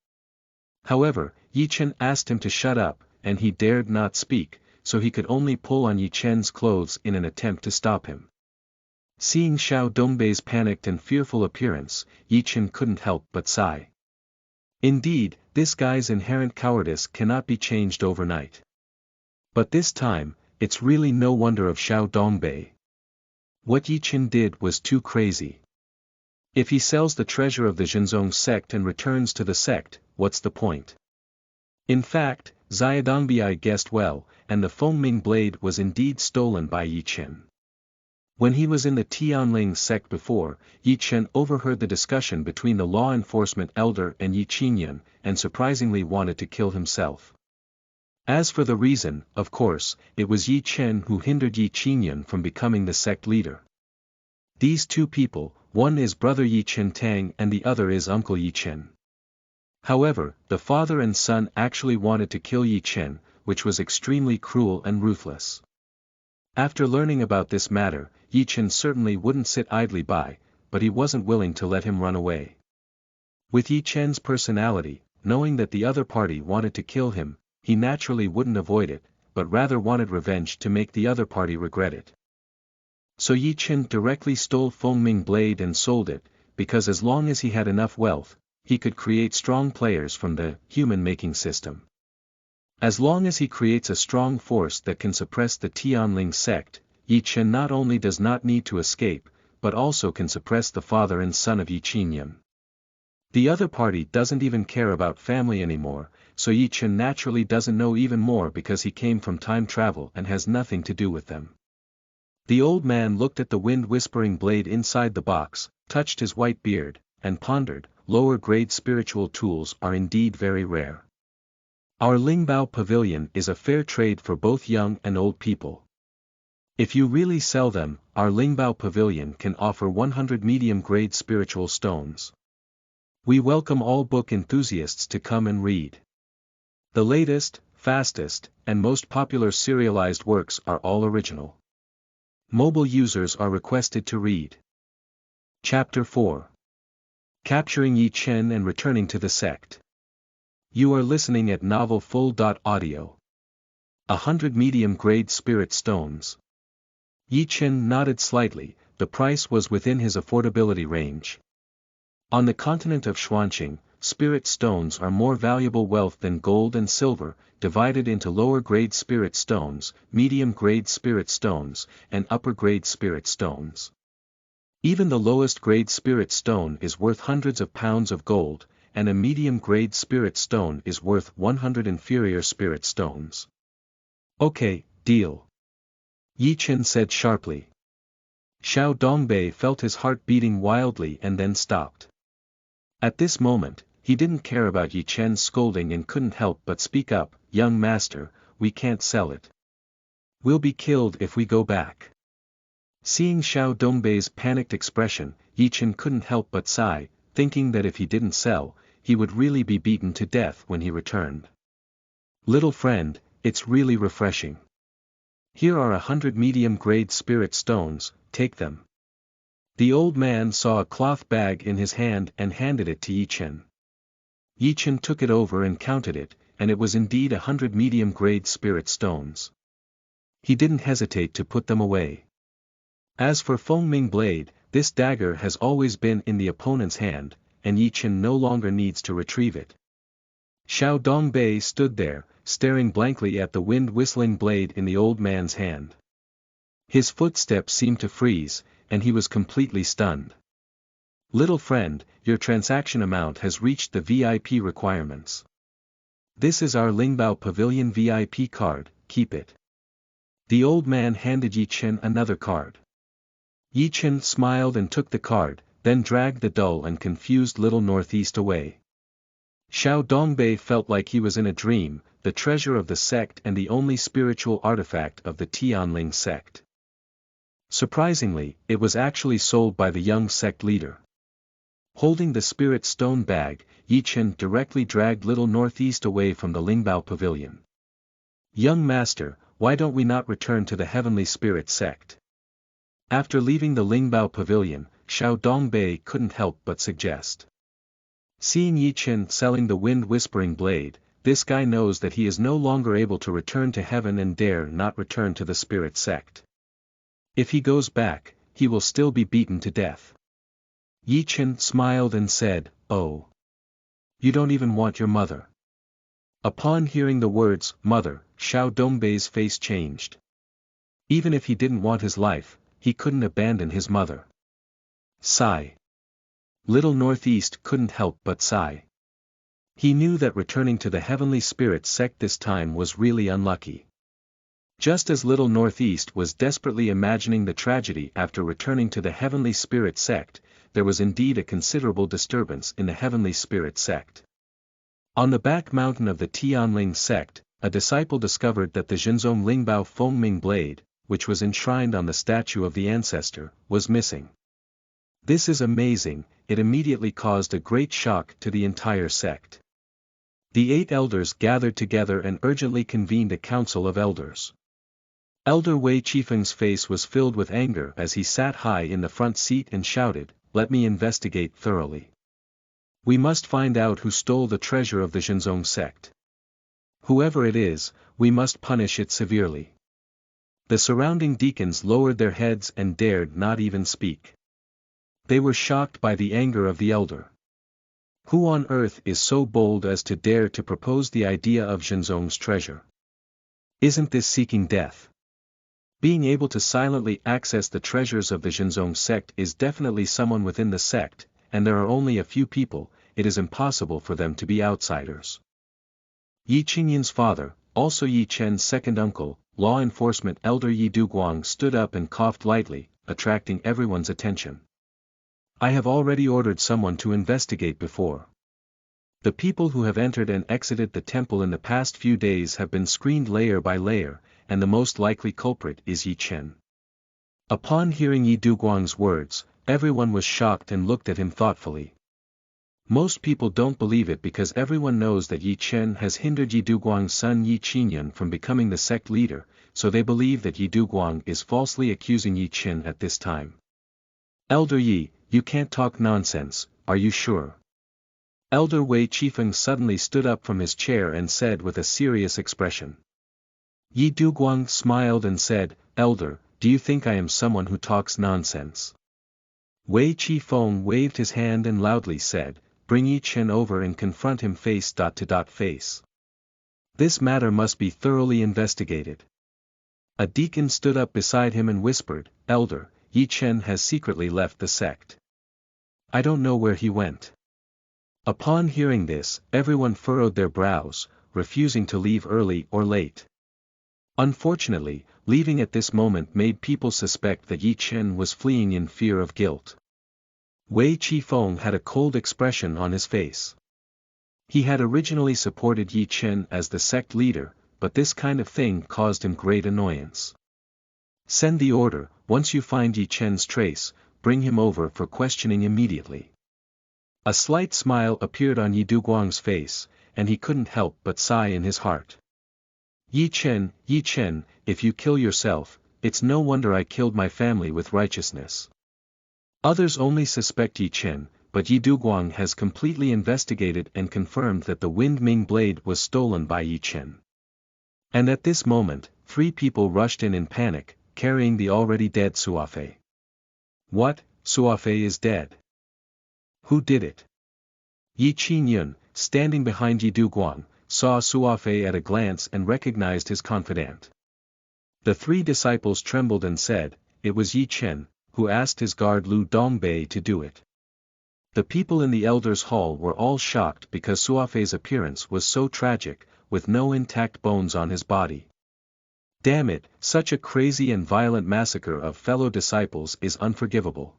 However, Chen asked him to shut up, and he dared not speak, so he could only pull on Chen's clothes in an attempt to stop him. Seeing Xiao Dongbin's panicked and fearful appearance, Chen couldn't help but sigh. Indeed, this guy's inherent cowardice cannot be changed overnight. But this time, it's really no wonder of Xiao Dongbin. What Chen did was too crazy. If he sells the treasure of the Zhenzong sect and returns to the sect, what's the point? In fact, Dongbin guessed well, and the Fengming blade was indeed stolen by Chen. When he was in the Tianling Sect before, Chen overheard the discussion between the law enforcement elder and Chen, and surprisingly wanted to kill himself. As for the reason, of course, it was Chen who hindered Chen from becoming the sect leader. These 2 people, one is brother Chen Tang and the other is uncle Chen. However, the father and son actually wanted to kill Chen, which was extremely cruel and ruthless. After learning about this matter, Chen certainly wouldn't sit idly by, but he wasn't willing to let him run away. With Chen's personality, knowing that the other party wanted to kill him, he naturally wouldn't avoid it, but rather wanted revenge to make the other party regret it. So Chen directly stole Fengming blade and sold it, because as long as he had enough wealth, he could create strong players from the human-making system. As long as he creates a strong force that can suppress the Tianling Sect, Chen not only does not need to escape, but also can suppress the father and son of Chen. The other party doesn't even care about family anymore, so Chen naturally doesn't know even more because he came from time travel and has nothing to do with them. The old man looked at the wind-whispering blade inside the box, touched his white beard, and pondered, lower-grade spiritual tools are indeed very rare. Our Lingbao pavilion is a fair trade for both young and old people. If you really sell them, our Lingbao pavilion can offer 100 medium-grade spiritual stones. We welcome all book enthusiasts to come and read. The latest, fastest, and most popular serialized works are all original. Mobile users are requested to read. Chapter 4. Capturing Chen and returning to the sect. You are listening at novelfull.audio. 100 medium-grade spirit stones. Yi Chen nodded slightly, the price was within his affordability range. On the continent of Xuanxing, spirit stones are more valuable wealth than gold and silver, divided into lower-grade spirit stones, medium-grade spirit stones, and upper-grade spirit stones. Even the lowest-grade spirit stone is worth hundreds of pounds of gold, and a medium-grade spirit stone is worth 100 inferior spirit stones. Okay, deal. Yi Chen said sharply. Xiao Dongbei felt his heart beating wildly and then stopped. At this moment, he didn't care about Yi Chen's scolding and couldn't help but speak up, "Young master, we can't sell it. We'll be killed if we go back." Seeing Xiao Dongbei's panicked expression, Yi Chen couldn't help but sigh, thinking that if he didn't sell, he would really be beaten to death when he returned. "Little friend, it's really refreshing. Here are 100 medium-grade spirit stones, take them." The old man saw a cloth bag in his hand and handed it to Yi Chen. Yi Chen took it over and counted it, and it was indeed 100 medium-grade spirit stones. He didn't hesitate to put them away. As for Fengming Blade, this dagger has always been in the opponent's hand, and Yi Chen no longer needs to retrieve it. Xiao Dongbei stood there, staring blankly at the wind-whistling blade in the old man's hand. His footsteps seemed to freeze, and he was completely stunned. "Little friend, your transaction amount has reached the VIP requirements. This is our Lingbao Pavilion VIP card, keep it." The old man handed Yi Chen another card. Yi Chen smiled and took the card, then dragged the dull and confused little northeast away. Xiao Dongbei felt like he was in a dream, the treasure of the sect and the only spiritual artifact of the Tianling Sect. Surprisingly, it was actually sold by the young sect leader. Holding the spirit stone bag, Yi Chen directly dragged little northeast away from the Lingbao Pavilion. "Young master, why don't we not return to the heavenly spirit sect?" After leaving the Lingbao Pavilion, Xiao Dongbei couldn't help but suggest. Seeing Yi Chen selling the wind-whispering blade, this guy knows that he is no longer able to return to heaven and dare not return to the spirit sect. If he goes back, he will still be beaten to death. Yi Chen smiled and said, "Oh. You don't even want your mother." Upon hearing the words, "mother," Xiao Dongbei's face changed. Even if he didn't want his life, he couldn't abandon his mother. Sigh. Little Northeast couldn't help but sigh. He knew that returning to the heavenly spirit sect this time was really unlucky. Just as little Northeast was desperately imagining the tragedy after returning to the heavenly spirit sect, there was indeed a considerable disturbance in the heavenly spirit sect. On the back mountain of the Tianling Sect, a disciple discovered that the Zhenzong Lingbao Fengming blade, which was enshrined on the statue of the ancestor, was missing. This is amazing, it immediately caused a great shock to the entire sect. The 8 elders gathered together and urgently convened a council of elders. Elder Wei Chifeng's face was filled with anger as he sat high in the front seat and shouted, "Let me investigate thoroughly. We must find out who stole the treasure of the Zhenzong sect. Whoever it is, we must punish it severely." The surrounding deacons lowered their heads and dared not even speak. They were shocked by the anger of the elder. Who on earth is so bold as to dare to propose the idea of Zhenzong's treasure? Isn't this seeking death? Being able to silently access the treasures of the Zhenzong sect is definitely someone within the sect, and there are only a few people, it is impossible for them to be outsiders. Yi Qingyan's father, also Yi Chen's second uncle, law enforcement elder Yi Duguang stood up and coughed lightly, attracting everyone's attention. "I have already ordered someone to investigate before. The people who have entered and exited the temple in the past few days have been screened layer by layer, and the most likely culprit is Yi Chen." Upon hearing Yi Duguang's words, everyone was shocked and looked at him thoughtfully. Most people don't believe it because everyone knows that Yi Chen has hindered Yi Duguang's son Yi Qingyan from becoming the sect leader, so they believe that Yi Duguang is falsely accusing Yi Chen at this time. "Elder Yi, you can't talk nonsense, are you sure?" Elder Wei Chifeng suddenly stood up from his chair and said with a serious expression. Yi Duguang smiled and said, "Elder, do you think I am someone who talks nonsense?" Wei Qifeng waved his hand and loudly said, "Bring Yi Chen over and confront him face to face. This matter must be thoroughly investigated." A deacon stood up beside him and whispered, "Elder, Yi Chen has secretly left the sect. I don't know where he went." Upon hearing this, everyone furrowed their brows, refusing to leave early or late. Unfortunately, leaving at this moment made people suspect that Yi Chen was fleeing in fear of guilt. Wei Qifeng had a cold expression on his face. He had originally supported Yi Chen as the sect leader, but this kind of thing caused him great annoyance. "Send the order, once you find Yi Chen's trace, bring him over for questioning immediately." A slight smile appeared on Yi Duguang's face, and he couldn't help but sigh in his heart. Yi Chen, if you kill yourself, it's no wonder I killed my family with righteousness." Others only suspect Yi Chen, but Yi Duguang has completely investigated and confirmed that the Wind Ming blade was stolen by Yi Chen. And at this moment, 3 people rushed in panic, carrying the already dead Suafei. "What, Suafei is dead? Who did it?" Yi Qingyun, standing behind Yi Duguang, saw Suafei at a glance and recognized his confidant. The 3 disciples trembled and said, "It was Yi Chen, who asked his guard Lu Dongbin to do it." The people in the elders' hall were all shocked because Suafei's appearance was so tragic, with no intact bones on his body. Damn it, such a crazy and violent massacre of fellow disciples is unforgivable.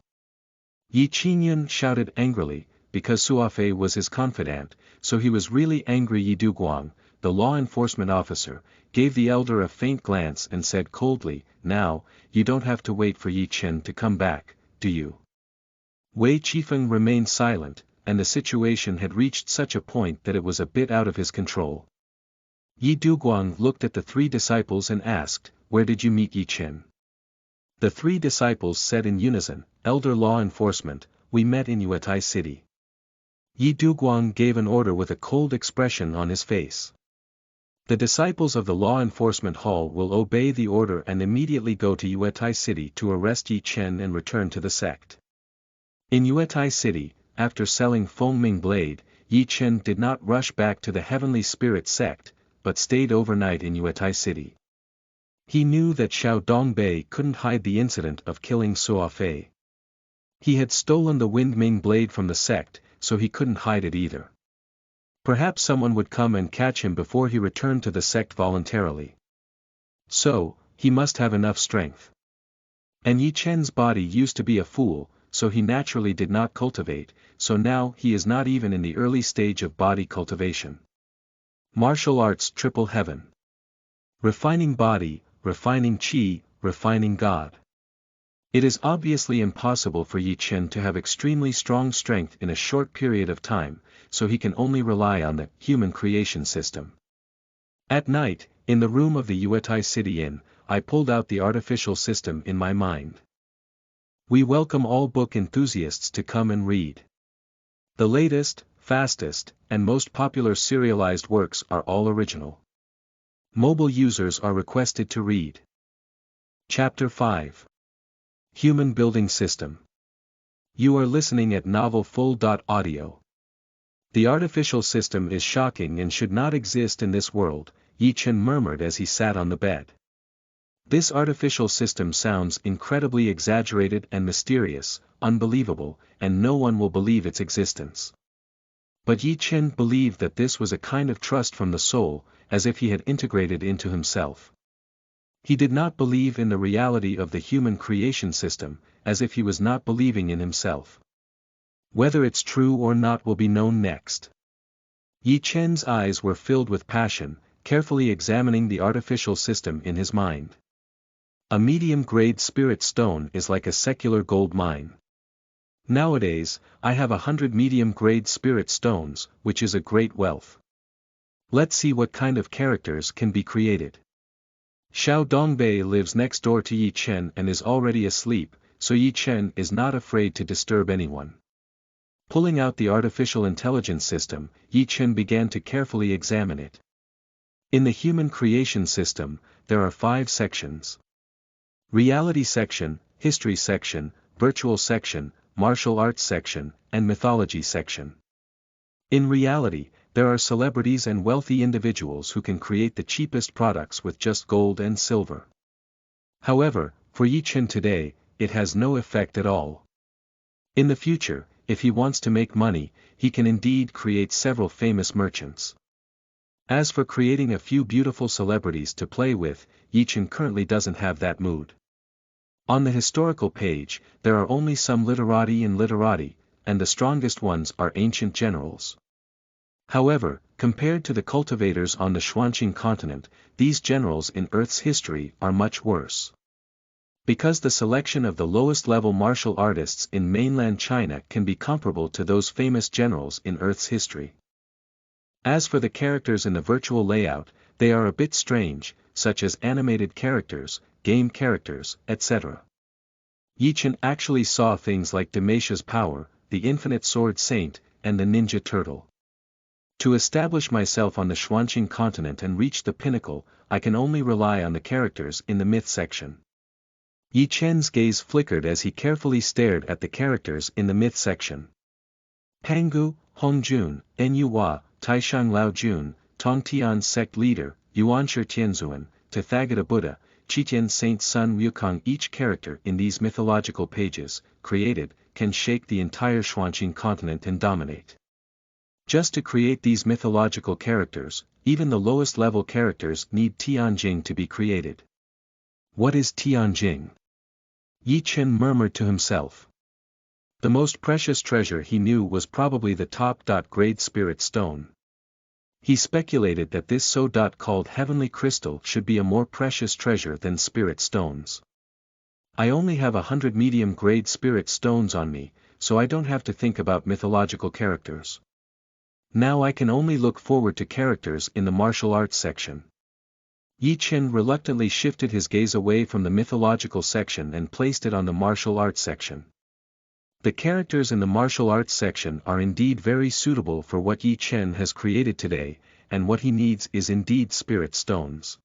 Yi Qingyun shouted angrily, because Suafei was his confidant, so he was really angry. Yi Duguang, the law enforcement officer, gave the elder a faint glance and said coldly, "Now, you don't have to wait for Yi Chen to come back, do you?" Wei Qifeng remained silent, and the situation had reached such a point that it was a bit out of his control. Yi Duguang looked at the 3 disciples and asked, "Where did you meet Yi Chen?" The 3 disciples said in unison, "Elder law enforcement, we met in Yuetai City." Yi Duguang gave an order with a cold expression on his face. The disciples of the law enforcement hall will obey the order and immediately go to Yuetai City to arrest Yi Chen and return to the sect. In Yuetai City, after selling Fengming Blade, Yi Chen did not rush back to the Heavenly Spirit Sect, but stayed overnight in Yuetai City. He knew that Xiao Dongbei couldn't hide the incident of killing Suafei. He had stolen the Wind Ming Blade from the sect, so he couldn't hide it either. Perhaps someone would come and catch him before he returned to the sect voluntarily. So, he must have enough strength. And Yi Chen's body used to be a fool, so he naturally did not cultivate, so now he is not even in the early stage of body cultivation. Martial arts triple heaven. Refining body, refining chi, refining God. It is obviously impossible for Yi Chen to have extremely strong strength in a short period of time, so he can only rely on the human creation system. At night, in the room of the Yuetai City Inn, I pulled out the artificial system in my mind. We welcome all book enthusiasts to come and read. The latest, fastest, and most popular serialized works are all original. Mobile users are requested to read. Chapter 5. Human Building System. You are listening at novelfull.audio. The artificial system is shocking and should not exist in this world, Yi Chen murmured as he sat on the bed. This artificial system sounds incredibly exaggerated and mysterious, unbelievable, and no one will believe its existence. But Yi Chen believed that this was a kind of trust from the soul, as if he had integrated into himself. He did not believe in the reality of the human creation system, as if he was not believing in himself. Whether it's true or not will be known next. Yi Chen's eyes were filled with passion, carefully examining the artificial system in his mind. A medium-grade spirit stone is like a secular gold mine. Nowadays, I have 100 medium-grade spirit stones, which is a great wealth. Let's see what kind of characters can be created. Xiao Dongbei lives next door to Yi Chen and is already asleep, so Yi Chen is not afraid to disturb anyone. Pulling out the artificial intelligence system, Yi Chen began to carefully examine it. In the human creation system, there are 5 sections. Reality section, history section, virtual section, martial arts section, and mythology section. In reality, there are celebrities and wealthy individuals who can create the cheapest products with just gold and silver. However, for Yi Chen today, it has no effect at all. In the future, if he wants to make money, he can indeed create several famous merchants. As for creating a few beautiful celebrities to play with, Yi Chen currently doesn't have that mood. On the historical page, there are only some literati, and the strongest ones are ancient generals. However, compared to the cultivators on the Xuanxing Continent, these generals in Earth's history are much worse. Because the selection of the lowest level martial artists in mainland China can be comparable to those famous generals in Earth's history. As for the characters in the virtual layout, they are a bit strange, such as animated characters, game characters, etc. Yi Chen actually saw things like Damasha's power, the Infinite Sword Saint, and the Ninja Turtle. To establish myself on the Xuanxing Continent and reach the pinnacle, I can only rely on the characters in the myth section. Yi Chen's gaze flickered as he carefully stared at the characters in the myth section. Pangu, Hongjun, Nyuhua, Taishang Laojun, Tongtian Sect Leader, Yuanshi Tianzuan, Tathagata Buddha, Qitian Saint Sun Wukong. Each character in these mythological pages, created, can shake the entire Xuanxing Continent and dominate. Just to create these mythological characters, even the lowest level characters need Tianjing to be created. What is Tianjing? Yi Chen murmured to himself. The most precious treasure he knew was probably the top-grade spirit stone. He speculated that this so-called heavenly crystal should be a more precious treasure than spirit stones. I only have 100 medium-grade spirit stones on me, so I don't have to think about mythological characters. Now I can only look forward to characters in the martial arts section. Yi Chen reluctantly shifted his gaze away from the mythological section and placed it on the martial arts section. The characters in the martial arts section are indeed very suitable for what Yi Chen has created today, and what he needs is indeed spirit stones.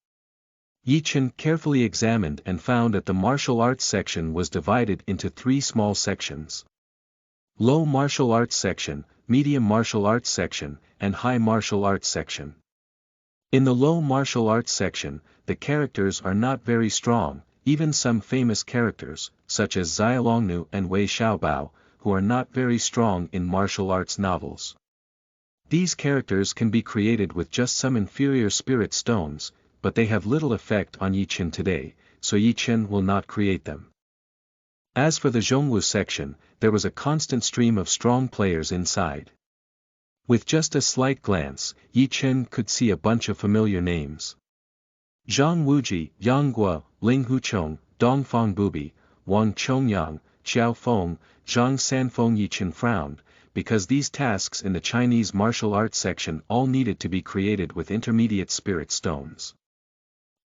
Yi Chen carefully examined and found that the martial arts section was divided into 3 small sections. Low martial arts section, medium martial arts section, and high martial arts section. In the low martial arts section, the characters are not very strong, even some famous characters, such as Xiaolongnu and Wei Xiaobao, who are not very strong in martial arts novels. These characters can be created with just some inferior spirit stones, but they have little effect on Yi Chen today, so Yi Chen will not create them. As for the Zhongwu section, there was a constant stream of strong players inside. With just a slight glance, Yi Chen could see a bunch of familiar names. Zhang Wuji, Yang Guo, Ling Huchong, Dongfang Bubi, Wang Chongyang, Xiao Feng, Zhang Sanfeng. Yi Chen frowned, because these tasks in the Chinese martial arts section all needed to be created with intermediate spirit stones.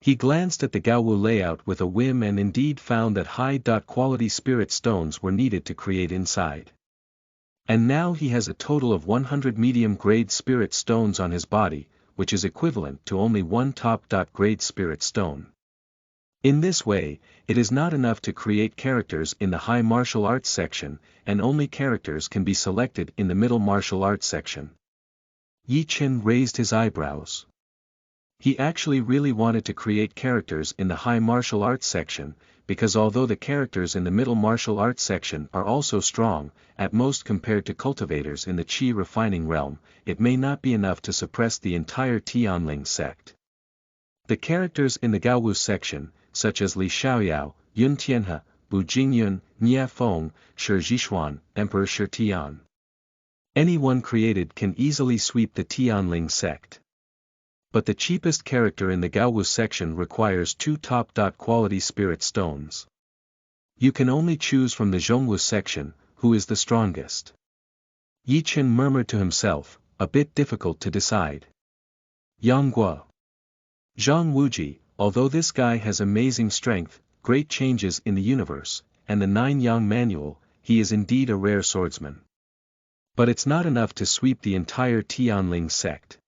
He glanced at the Gaowu layout with a whim and indeed found that high-quality spirit stones were needed to create inside. And now he has a total of 100 medium-grade spirit stones on his body, which is equivalent to only 1 top-grade spirit stone. In this way, it is not enough to create characters in the high martial arts section, and only characters can be selected in the middle martial arts section. Yi Chen raised his eyebrows. He actually really wanted to create characters in the high martial arts section, because although the characters in the middle martial arts section are also strong, at most compared to cultivators in the qi refining realm, it may not be enough to suppress the entire Tianling Sect. The characters in the Gaowu section, such as Li Xiaoyao, Yun Tianhe, Bu Jingyun, Nia Feng, Shi Zhishuan, Emperor Shi Tian. Anyone created can easily sweep the Tianling Sect. But the cheapest character in the Gaowu section requires 2 top-quality spirit stones. You can only choose from the Zhongwu section, who is the strongest. Yi Chen murmured to himself, a bit difficult to decide. Yang Guo. Zhang Wuji, although this guy has amazing strength, great changes in the universe, and the 9-Yang manual, he is indeed a rare swordsman. But it's not enough to sweep the entire Tianling Sect.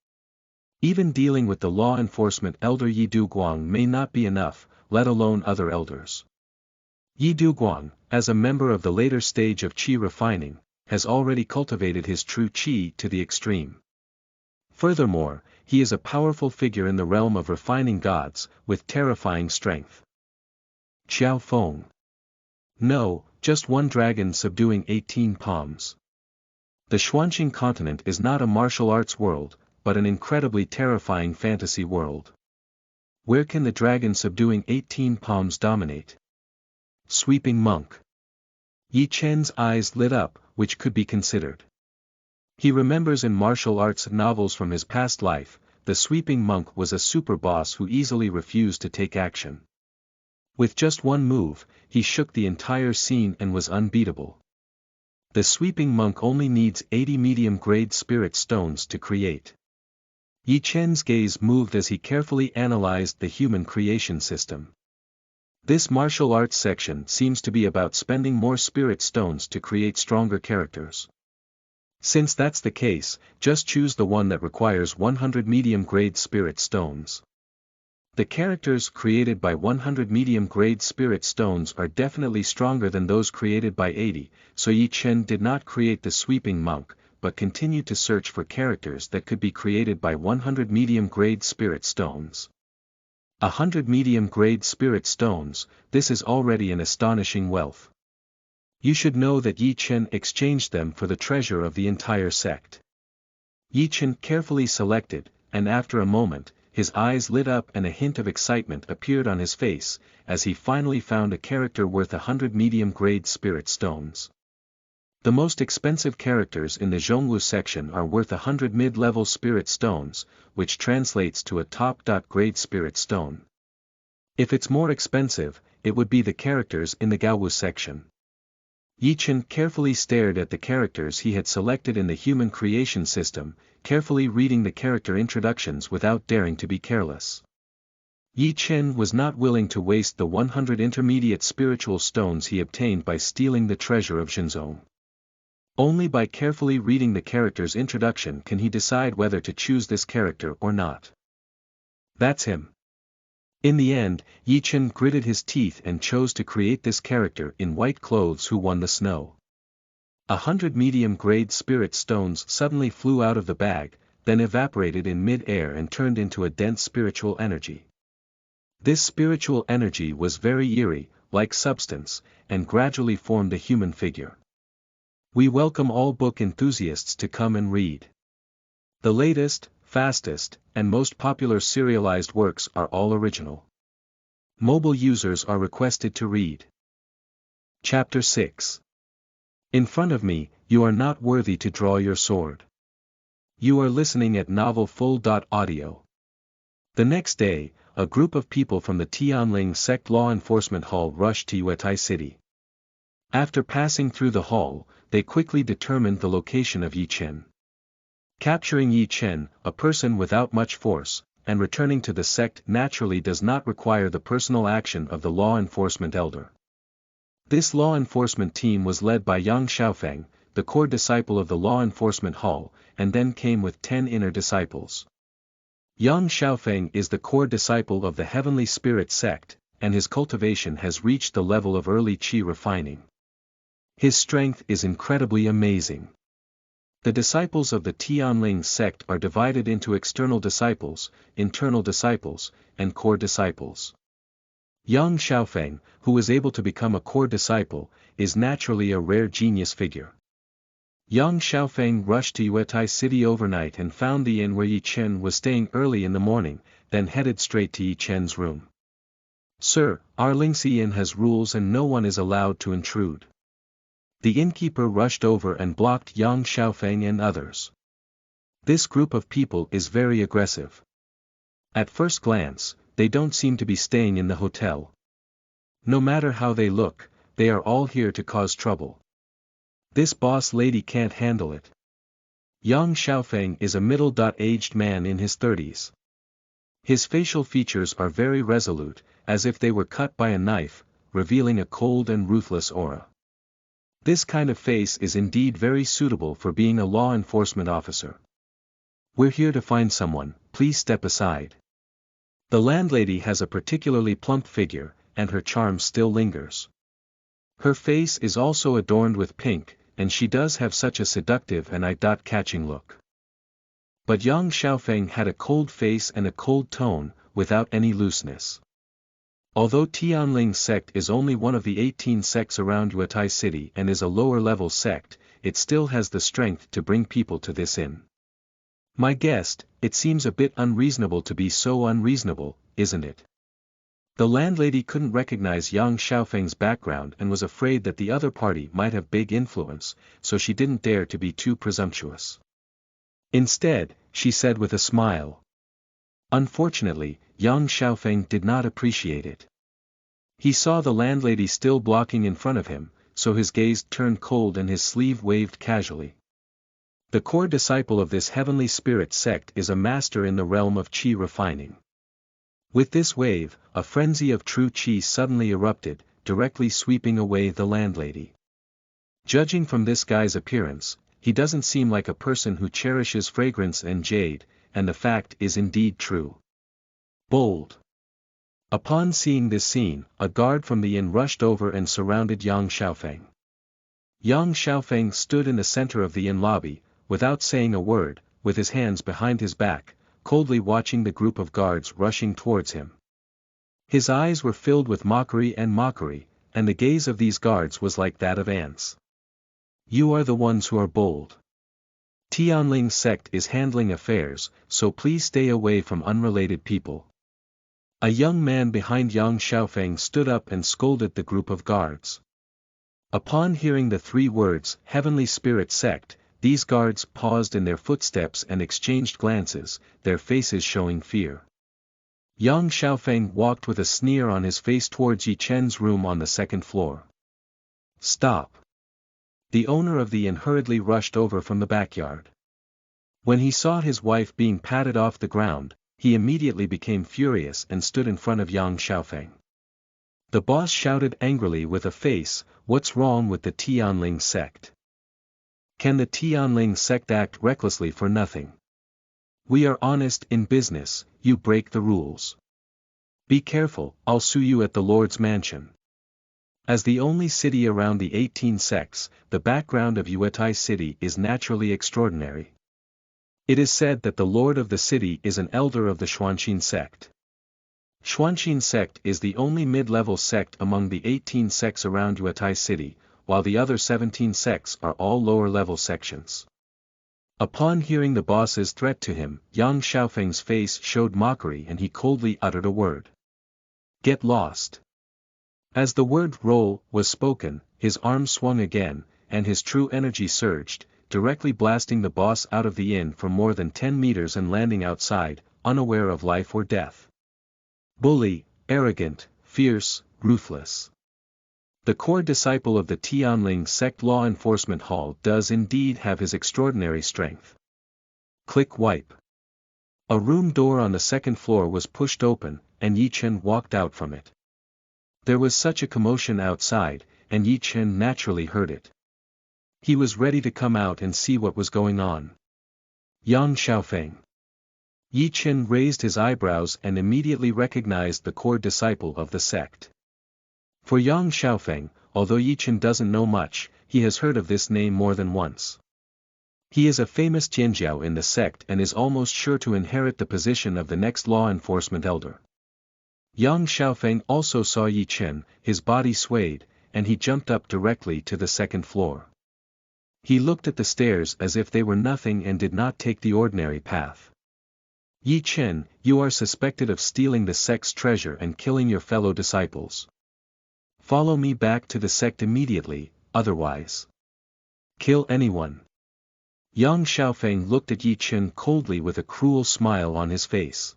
Even dealing with the law enforcement elder Yi Duguang may not be enough, let alone other elders. Yi Duguang, as a member of the later stage of qi refining, has already cultivated his true qi to the extreme. Furthermore, he is a powerful figure in the realm of refining gods, with terrifying strength. Xiao Feng. No, just one dragon subduing 18 palms. The Xuanxing Continent is not a martial arts world, but an incredibly terrifying fantasy world. Where can the dragon subduing 18 palms dominate? Sweeping monk. Yi Chen's eyes lit up, which could be considered. He remembers in martial arts novels from his past life, the sweeping monk was a super boss who easily refused to take action. With just one move, he shook the entire scene and was unbeatable. The sweeping monk only needs 80 medium-grade spirit stones to create. Yi Chen's gaze moved as he carefully analyzed the human creation system. This martial arts section seems to be about spending more spirit stones to create stronger characters. Since that's the case, just choose the one that requires 100 medium-grade spirit stones. The characters created by 100 medium-grade spirit stones are definitely stronger than those created by 80, so Yi Chen did not create the sweeping monk, but continued to search for characters that could be created by 100 medium-grade spirit stones. 100 medium-grade spirit stones, this is already an astonishing wealth. You should know that Yi Chen exchanged them for the treasure of the entire sect. Yi Chen carefully selected, and after a moment, his eyes lit up and a hint of excitement appeared on his face, as he finally found a character worth 100 medium-grade spirit stones. The most expensive characters in the Zhongwu section are worth 100 mid-level spirit stones, which translates to a top-grade spirit stone. If it's more expensive, it would be the characters in the Gaowu section. Yi Chen carefully stared at the characters he had selected in the human creation system, carefully reading the character introductions without daring to be careless. Yi Chen was not willing to waste the 100 intermediate spiritual stones he obtained by stealing the treasure of Zhenzong. Only by carefully reading the character's introduction can he decide whether to choose this character or not. That's him. In the end, Yi Chen gritted his teeth and chose to create this character in white clothes who won the snow. 100 medium-grade spirit stones suddenly flew out of the bag, then evaporated in mid-air and turned into a dense spiritual energy. This spiritual energy was very eerie, like substance, and gradually formed a human figure. We welcome all book enthusiasts to come and read. The latest, fastest, and most popular serialized works are all original. Mobile users are requested to read. Chapter 6. In front of me, you are not worthy to draw your sword. You are listening at novelfull.audio. The next day, a group of people from the Tianling Sect law enforcement hall rushed to Yuetai City. After passing through the hall, they quickly determined the location of Yi Chen. Capturing Yi Chen, a person without much force, and returning to the sect naturally does not require the personal action of the law enforcement elder. This law enforcement team was led by Yang Xiaofeng, the core disciple of the law enforcement hall, and then came with 10 inner disciples. Yang Xiaofeng is the core disciple of the Heavenly Spirit Sect, and his cultivation has reached the level of early qi refining. His strength is incredibly amazing. The disciples of the Tianling Sect are divided into external disciples, internal disciples, and core disciples. Yang Xiaofeng, who is able to become a core disciple, is naturally a rare genius figure. Yang Xiaofeng rushed to Yuetai City overnight and found the inn where Yi Chen was staying early in the morning, then headed straight to Yi Chen's room. Sir, our Lingxi Inn has rules and no one is allowed to intrude. The innkeeper rushed over and blocked Yang Xiaofeng and others. This group of people is very aggressive. At first glance, they don't seem to be staying in the hotel. No matter how they look, they are all here to cause trouble. This boss lady can't handle it. Yang Xiaofeng is a middle-aged man in his 30s. His facial features are very resolute, as if they were cut by a knife, revealing a cold and ruthless aura. This kind of face is indeed very suitable for being a law enforcement officer. We're here to find someone, please step aside. The landlady has a particularly plump figure, and her charm still lingers. Her face is also adorned with pink, and she does have such a seductive and eye-catching look. But Yang Xiaofeng had a cold face and a cold tone, without any looseness. Although Tianling Sect is only one of the 18 sects around Yuetai City and is a lower-level sect, it still has the strength to bring people to this inn. My guest, it seems a bit unreasonable to be so unreasonable, isn't it? The landlady couldn't recognize Yang Xiaofeng's background and was afraid that the other party might have big influence, so she didn't dare to be too presumptuous. Instead, she said with a smile. Unfortunately, Yang Xiaofeng did not appreciate it. He saw the landlady still blocking in front of him, so his gaze turned cold and his sleeve waved casually. The core disciple of this heavenly spirit sect is a master in the realm of qi refining. With this wave, a frenzy of true qi suddenly erupted, directly sweeping away the landlady. Judging from this guy's appearance, he doesn't seem like a person who cherishes fragrance and jade, and the fact is indeed true. Bold. Upon seeing this scene, a guard from the inn rushed over and surrounded Yang Xiaofeng. Yang Xiaofeng stood in the center of the inn lobby, without saying a word, with his hands behind his back, coldly watching the group of guards rushing towards him. His eyes were filled with mockery, and the gaze of these guards was like that of ants. You are the ones who are bold. Tianling Sect is handling affairs, so please stay away from unrelated people. A young man behind Yang Xiaofeng stood up and scolded the group of guards. Upon hearing the 3 words, Heavenly Spirit Sect, these guards paused in their footsteps and exchanged glances, their faces showing fear. Yang Xiaofeng walked with a sneer on his face towards Yi Chen's room on the 2nd floor. Stop. The owner of the inn hurriedly rushed over from the backyard. When he saw his wife being patted off the ground, he immediately became furious and stood in front of Yang Xiaofeng. The boss shouted angrily with a face, "What's wrong with the Tianling Sect? Can the Tianling Sect act recklessly for nothing? We are honest in business, you break the rules. Be careful, I'll sue you at the Lord's mansion." As the only city around the 18 sects, the background of Yuetai City is naturally extraordinary. It is said that the lord of the city is an elder of the Xuanxing Sect. Xuanxing Sect is the only mid-level sect among the 18 sects around Yuetai City, while the other 17 sects are all lower-level sections. Upon hearing the boss's threat to him, Yang Xiaofeng's face showed mockery and he coldly uttered a word. Get lost. As the word roll was spoken, his arm swung again, and his true energy surged, directly blasting the boss out of the inn for more than 10 meters and landing outside, unaware of life or death. Bully, arrogant, fierce, ruthless. The core disciple of the Tianling Sect Law Enforcement Hall does indeed have his extraordinary strength. Click wipe. A room door on the 2nd floor was pushed open, and Yi Chen walked out from it. There was such a commotion outside, and Yi Chen naturally heard it. He was ready to come out and see what was going on. Yang Xiaofeng. Yi Chen raised his eyebrows and immediately recognized the core disciple of the sect. For Yang Xiaofeng, although Yi Chen doesn't know much, he has heard of this name more than once. He is a famous Jianjiao in the sect and is almost sure to inherit the position of the next law enforcement elder. Yang Xiaofeng also saw Yi Chen, his body swayed, and he jumped up directly to the 2nd floor. He looked at the stairs as if they were nothing and did not take the ordinary path. Yi Chen, you are suspected of stealing the sect's treasure and killing your fellow disciples. Follow me back to the sect immediately, otherwise kill anyone. Yang Xiaofeng looked at Yi Chen coldly with a cruel smile on his face.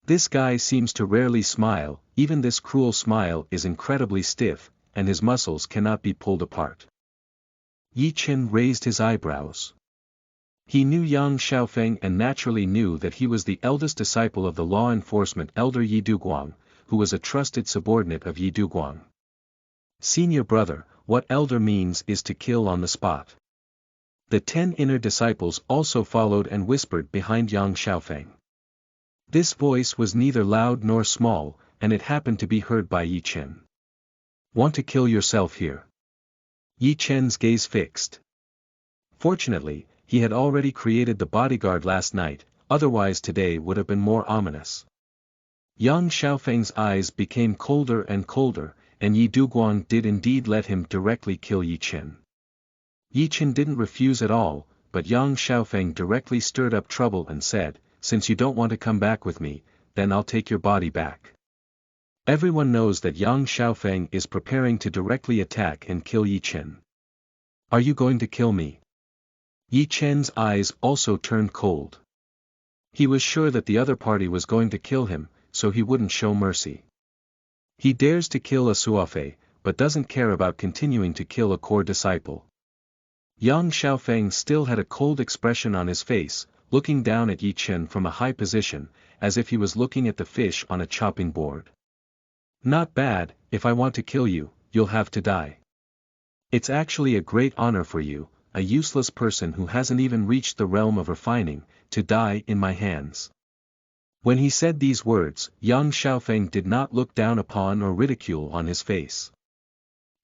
This guy seems to rarely smile, even this cruel smile is incredibly stiff, and his muscles cannot be pulled apart. Yi Chen raised his eyebrows. He knew Yang Xiaofeng and naturally knew that he was the eldest disciple of the law enforcement elder Yi Duguang, who was a trusted subordinate of Yi Duguang. Senior brother, what elder means is to kill on the spot. The 10 inner disciples also followed and whispered behind Yang Xiaofeng. This voice was neither loud nor small, and it happened to be heard by Yi Chen. Want to kill yourself here? Yi Chen's gaze fixed. Fortunately, he had already created the bodyguard last night, otherwise today would have been more ominous. Yang Xiaofeng's eyes became colder and colder, and Yi Duguang did indeed let him directly kill Yi Chen. Yi Chen didn't refuse at all, but Yang Xiaofeng directly stirred up trouble and said, "Since you don't want to come back with me, then I'll take your body back." Everyone knows that Yang Xiaofeng is preparing to directly attack and kill Yi Chen. Are you going to kill me? Yi Chen's eyes also turned cold. He was sure that the other party was going to kill him, so he wouldn't show mercy. He dares to kill a Suofei, but doesn't care about continuing to kill a core disciple. Yang Xiaofeng still had a cold expression on his face, looking down at Yi Chen from a high position, as if he was looking at the fish on a chopping board. Not bad, if I want to kill you, you'll have to die. It's actually a great honor for you, a useless person who hasn't even reached the realm of refining, to die in my hands. When he said these words, Yang Xiaofeng did not look down upon or ridicule on his face.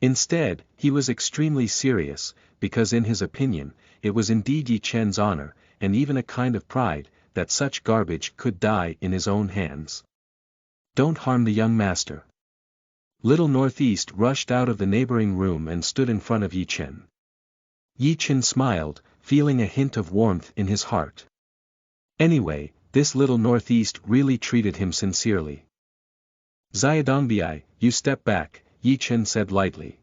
Instead, he was extremely serious, because in his opinion, it was indeed Yi Chen's honor, and even a kind of pride, that such garbage could die in his own hands. Don't harm the young master. Little Northeast rushed out of the neighboring room and stood in front of Yi Chen. Yi Chen smiled, feeling a hint of warmth in his heart. Anyway, this little Northeast really treated him sincerely. Xiaodongbai, you step back, Yi Chen said lightly.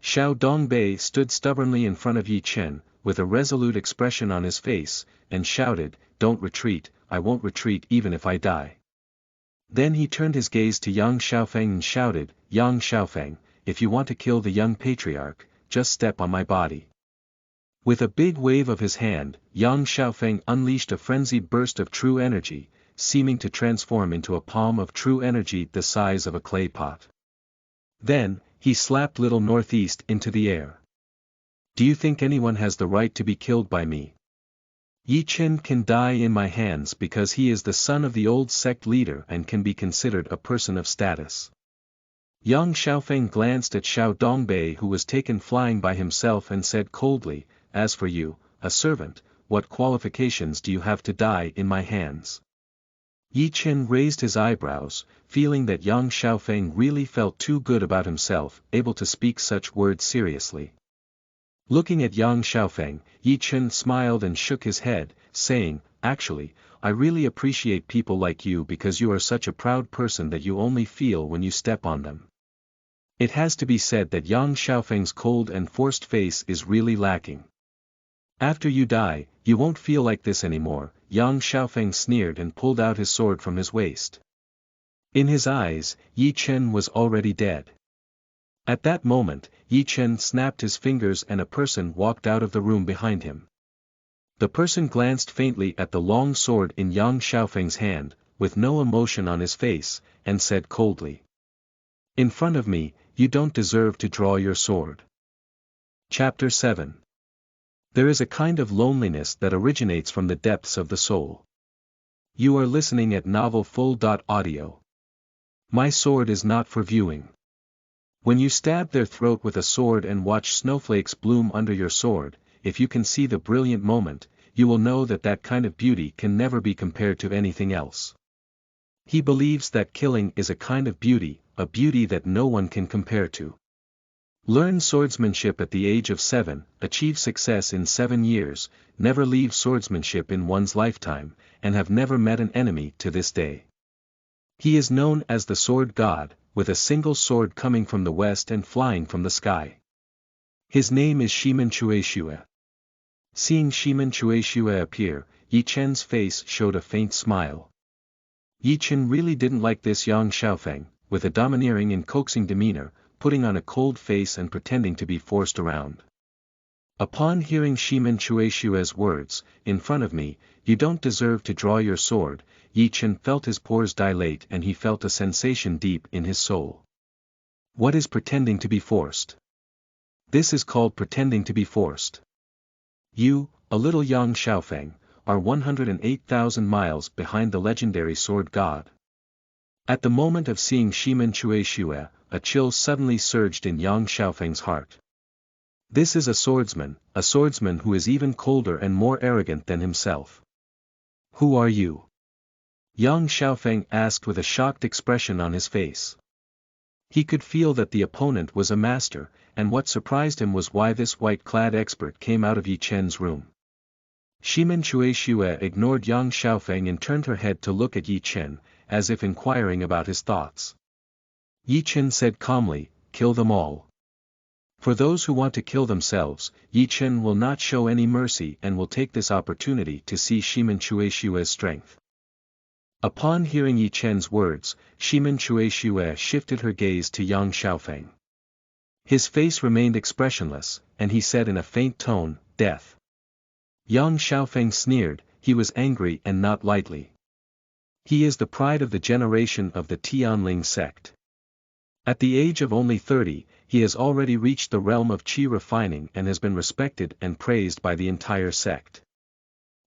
Xiao Dongbei stood stubbornly in front of Yi Chen, with a resolute expression on his face, and shouted, "Don't retreat, I won't retreat even if I die." Then he turned his gaze to Yang Xiaofeng and shouted, "Yang Xiaofeng, if you want to kill the young patriarch, just step on my body." With a big wave of his hand, Yang Xiaofeng unleashed a frenzied burst of true energy, seeming to transform into a palm of true energy the size of a clay pot. Then, he slapped Little Northeast into the air. Do you think anyone has the right to be killed by me? Yi Chen can die in my hands because he is the son of the old sect leader and can be considered a person of status. Yang Xiaofeng glanced at Xiao Dongbei, who was taken flying by himself, and said coldly, "As for you, a servant, what qualifications do you have to die in my hands?" Yi Chen raised his eyebrows, feeling that Yang Xiaofeng really felt too good about himself, able to speak such words seriously. Looking at Yang Xiaofeng, Yi Chen smiled and shook his head, saying, "Actually, I really appreciate people like you because you are such a proud person that you only feel when you step on them." It has to be said that Yang Xiaofeng's cold and forced face is really lacking. After you die, you won't feel like this anymore, Yang Xiaofeng sneered and pulled out his sword from his waist. In his eyes, Yi Chen was already dead. At that moment, Yi Chen snapped his fingers and a person walked out of the room behind him. The person glanced faintly at the long sword in Yang Xiaofeng's hand, with no emotion on his face, and said coldly, "In front of me, you don't deserve to draw your sword." Chapter 7. There is a kind of loneliness that originates from the depths of the soul. You are listening at novelfull.audio. My sword is not for viewing. When you stab their throat with a sword and watch snowflakes bloom under your sword, if you can see the brilliant moment, you will know that that kind of beauty can never be compared to anything else. He believes that killing is a kind of beauty, a beauty that no one can compare to. Learn swordsmanship at the age of 7, achieve success in 7 years, never leave swordsmanship in one's lifetime, and have never met an enemy to this day. He is known as the sword god, with a single sword coming from the west and flying from the sky. His name is Shimen Chueshue. Seeing Shimen Chueshue appear, Yi Chen's face showed a faint smile. Yi Chen really didn't like this Yang Xiaofeng, with a domineering and coaxing demeanor, putting on a cold face and pretending to be forced around. Upon hearing Shimen Chueshue's words, "In front of me, you don't deserve to draw your sword," Yi Chen felt his pores dilate and he felt a sensation deep in his soul. What is pretending to be forced? This is called pretending to be forced. You, a little Yang Xiaofeng, are 108,000 miles behind the legendary sword god. At the moment of seeing Shimen Chuexue, a chill suddenly surged in Yang Xiaofeng's heart. This is a swordsman who is even colder and more arrogant than himself. Who are you? Yang Xiaofeng asked with a shocked expression on his face. He could feel that the opponent was a master, and what surprised him was why this white-clad expert came out of Yi Chen's room. Shimen Chuexue ignored Yang Xiaofeng and turned her head to look at Yi Chen, as if inquiring about his thoughts. Yi Chen said calmly, "Kill them all. For those who want to kill themselves, Yi Chen will not show any mercy and will take this opportunity to see Shimen Chuexue's strength." Upon hearing Yi Chen's words, Shimen Chuexue shifted her gaze to Yang Xiaofeng. His face remained expressionless, and he said in a faint tone, "Death." Yang Xiaofeng sneered, he was angry and not lightly. He is the pride of the generation of the Tianling Sect. At the age of only 30, he has already reached the realm of qi refining and has been respected and praised by the entire sect.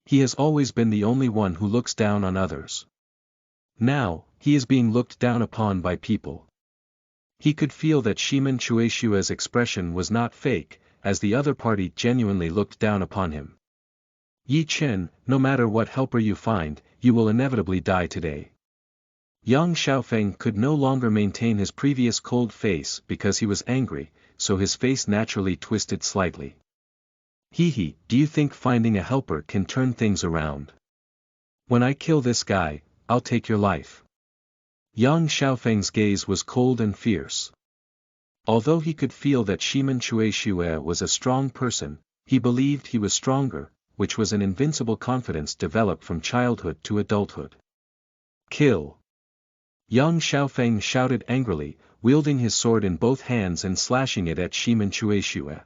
He has always been the only one who looks down on others. Now, he is being looked down upon by people. He could feel that Shimen Chuexue's expression was not fake, as the other party genuinely looked down upon him. "Yi Chen, no matter what helper you find, you will inevitably die today." Yang Xiaofeng could no longer maintain his previous cold face because he was angry, so his face naturally twisted slightly. "Hee, do you think finding a helper can turn things around? When I kill this guy, I'll take your life." Yang Xiaofeng's gaze was cold and fierce. Although he could feel that Shimen Chuexue was a strong person, he believed he was stronger, which was an invincible confidence developed from childhood to adulthood. "Kill!" Yang Xiaofeng shouted angrily, wielding his sword in both hands and slashing it at Shimen Chuexue.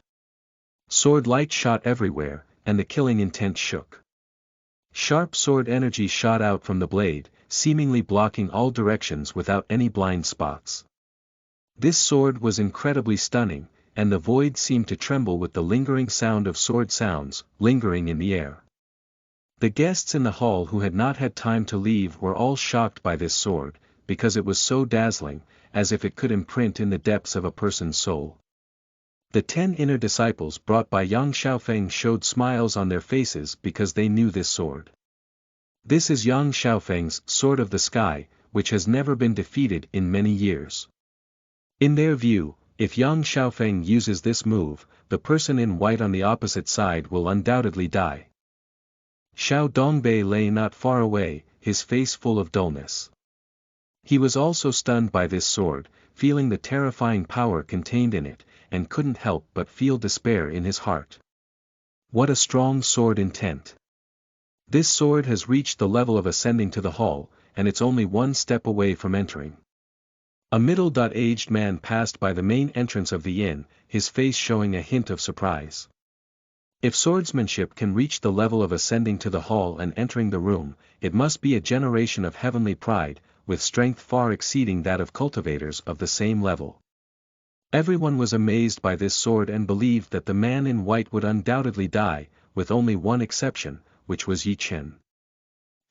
Sword light shot everywhere, and the killing intent shook. Sharp sword energy shot out from the blade, seemingly blocking all directions without any blind spots. This sword was incredibly stunning, and the void seemed to tremble with the lingering sound of sword sounds, lingering in the air. The guests in the hall who had not had time to leave were all shocked by this sword, because it was so dazzling, as if it could imprint in the depths of a person's soul. The 10 inner disciples brought by Yang Xiaofeng showed smiles on their faces because they knew this sword. This is Yang Xiaofeng's Sword of the Sky, which has never been defeated in many years. In their view, if Yang Xiaofeng uses this move, the person in white on the opposite side will undoubtedly die. Xiao Dongbin lay not far away, his face full of dullness. He was also stunned by this sword, feeling the terrifying power contained in it, and couldn't help but feel despair in his heart. What a strong sword intent! This sword has reached the level of ascending to the hall, and it's only one step away from entering. A middle-aged man passed by the main entrance of the inn, his face showing a hint of surprise. If swordsmanship can reach the level of ascending to the hall and entering the room, it must be a generation of heavenly pride, with strength far exceeding that of cultivators of the same level. Everyone was amazed by this sword and believed that the man in white would undoubtedly die, with only one exception, which was Yi Chen.